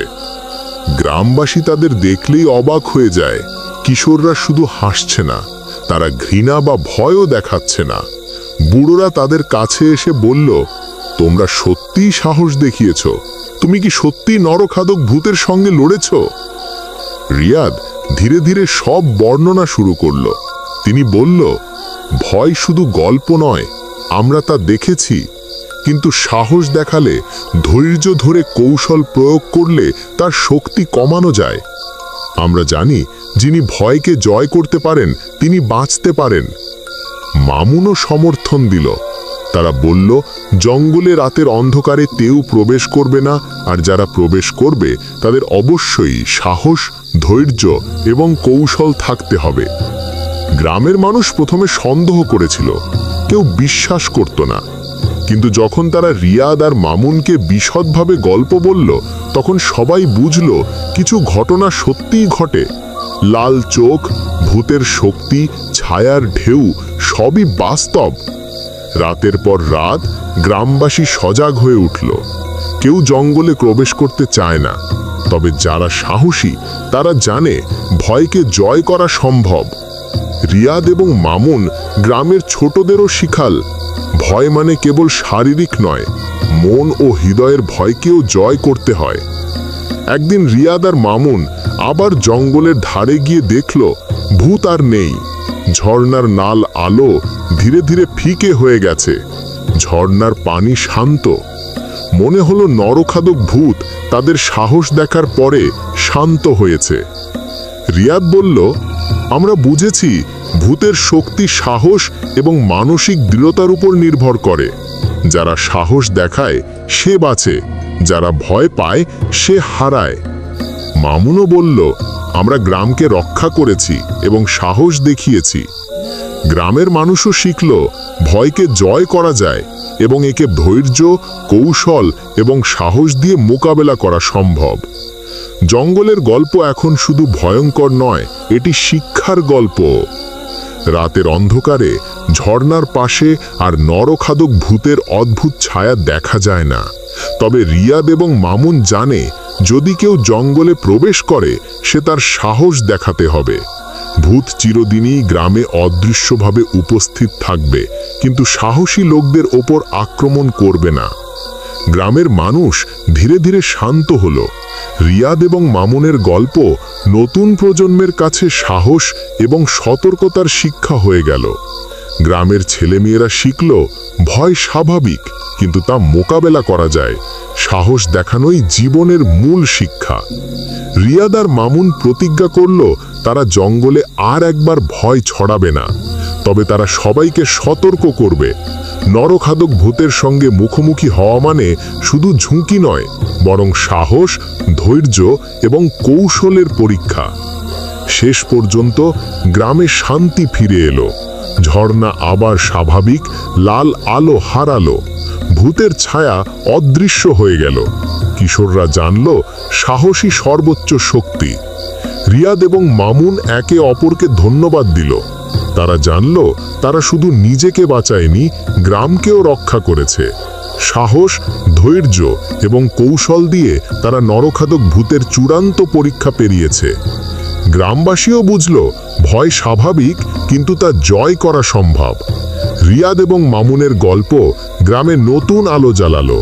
গ্রামবাসী তাদের দেখলেই অবাক হয়ে যায়। কিশোররা শুধু হাসছে না, তারা ঘৃণা বা ভয়ও দেখাচ্ছে না। বুড়োরা তাদের কাছে এসে বলল, তোমরা সত্যিই সাহস দেখিয়েছ। তুমি কি সত্যিই নরখাদক ভূতের সঙ্গে লড়েছ? রিয়াদ ধীরে ধীরে সব বর্ণনা শুরু করল। তিনি বলল, ভয় শুধু গল্প নয়, আমরা তা দেখেছি, কিন্তু সাহস দেখালে, ধৈর্য ধরে কৌশল প্রয়োগ করলে তার শক্তি কমানো যায়। আমরা জানি যিনি ভয়কে জয় করতে পারেন তিনি বাঁচতে পারেন। মামুনও সমর্থন দিল। তারা বলল, জঙ্গলে রাতের অন্ধকারে কেউ প্রবেশ করবে না, আর যারা প্রবেশ করবে তাদের অবশ্যই সাহস, ধৈর্য এবং কৌশল থাকতে হবে। গ্রামের মানুষ প্রথমে সন্দেহ করেছিল, কেউ বিশ্বাস করত না, কিন্তু যখন তারা রিয়াদ আর মামুনকে বিশদভাবে গল্প বলল, তখন সবাই বুঝল কিছু ঘটনা সত্যিই ঘটে। লাল চোখ, ভূতের শক্তি, ছায়ার ঢেউ সবই বাস্তব। রাতের পর রাত গ্রামবাসী সজাগ হয়ে উঠল। কেউ জঙ্গলে প্রবেশ করতে চায় না, তবে যারা সাহসী তারা জানে ভয়কে জয় করা সম্ভব। রিয়াদ এবং মামুন গ্রামের ছোটদেরও শিখাল, ভয় মানে কেবল শারীরিক নয়, মন ও হৃদয়ের ভয়কেও জয় করতে হয়। একদিন রিয়াদ আর মামুন আবার জঙ্গলের ধারে গিয়ে দেখল ভূত আর নেই। ঝর্ণার লাল আলো ধীরে ধীরে ফিকে হয়ে গেছে। ঝর্ণার পানি শান্ত। মনে হলো নরখাদক ভূত তাদের সাহস দেখার পরে শান্ত হয়েছে। রিয়াদ বলল, আমরা বুঝেছি ভূতের শক্তি সাহস এবং মানসিক দৃঢ়তার উপর নির্ভর করে। যারা সাহস দেখায় সে বাঁচে, যারা ভয় পায় সে হারায়। মামুনও বলল, আমরা গ্রামকে রক্ষা করেছি এবং সাহস দেখিয়েছি। গ্রামের মানুষও শিখল ভয়কে জয় করা যায়, এবং একে ধৈর্য, কৌশল এবং সাহস দিয়ে মোকাবেলা করা সম্ভব। জঙ্গলের গল্প এখন শুধু ভয়ঙ্কর নয়, এটি শিক্ষার গল্প। রাতের অন্ধকারে ঝর্ণার পাশে আর নরখাদক ভূতের অদ্ভুত ছায়া দেখা যায় না, তবে রিয়াদ এবং মামুন জানে যদি কেউ জঙ্গলে প্রবেশ করে সে তার সাহস দেখাতে হবে। ভূত চিরদিনই গ্রামে অদৃশ্যভাবে উপস্থিত থাকবে, কিন্তু সাহসী লোকদের ওপর আক্রমণ করবে না। গ্রামের মানুষ ধীরে ধীরে শান্ত হলো। রিয়াদ এবং মামুনের গল্প নতুন প্রজন্মের কাছে সাহস এবং সতর্কতার শিক্ষা হয়ে গেল। গ্রামের ছেলেমেয়েরা শিখল ভয় স্বাভাবিক, কিন্তু তা মোকাবেলা করা যায়। সাহস দেখানোই জীবনের মূল শিক্ষা। রিয়াদ আর মামুন প্রতিজ্ঞা করল তারা জঙ্গলে আর একবার ভয় ছড়াবে না, তবে তারা সবাইকে সতর্ক করবে। নরখাদক ভূতের সঙ্গে মুখোমুখি হওয়া মানে শুধু ঝুঁকি নয়, বরং সাহস, ধৈর্য এবং কৌশলের পরীক্ষা। শেষ পর্যন্ত গ্রামে শান্তি ফিরে এলো। ঝর্ণা আবার স্বাভাবিক, লাল আলো হারালো, ভূতের ছায়া অদৃশ্য হয়ে গেল। কিশোররা জানল সাহসী সর্বোচ্চ শক্তি। রিয়াদ এবং মামুন একে অপরকে ধন্যবাদ দিল। তারা জানল তারা শুধু নিজেকে বাঁচায়নি, গ্রামকেও রক্ষা করেছে। সাহস, ধৈর্য এবং কৌশল দিয়ে তারা নরখাদক ভূতের চূড়ান্ত পরীক্ষা পেরিয়েছে। গ্রামবাসীও বুঝল ভয় স্বাভাবিক, কিন্তু তা জয় করা সম্ভব। রিয়াদ এবং মামুনের গল্প গ্রামে নতুন আলো জ্বালালো।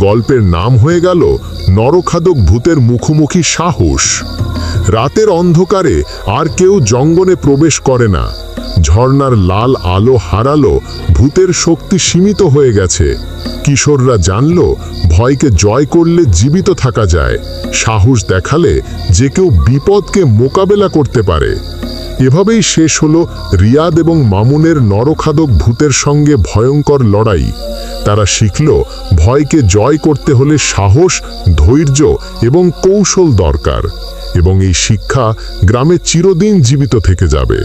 গল্পের নাম হয়ে গেল নরখাদক ভূতের মুখোমুখি সাহস। রাতের অন্ধকারে আর কেউ জঙ্গলে প্রবেশ করে না। ঝর্ণার লাল আলো হারালো, ভূতের শক্তি সীমিত হয়ে গেছে। কিশোররা জানল ভয়কে জয় করলে জীবিত থাকা যায়, সাহস দেখালে যে কেউ বিপদকে মোকাবেলা করতে পারে। এভাবেই শেষ হলো রিয়াদ এবং মামুনের নরখাদক ভূতের সঙ্গে ভয়ঙ্কর লড়াই। তারা শিখল ভয়কে জয় করতে হলে সাহস, ধৈর্য এবং কৌশল দরকার, এবং এই শিক্ষা গ্রামে চিরদিন জীবিত থেকে যাবে।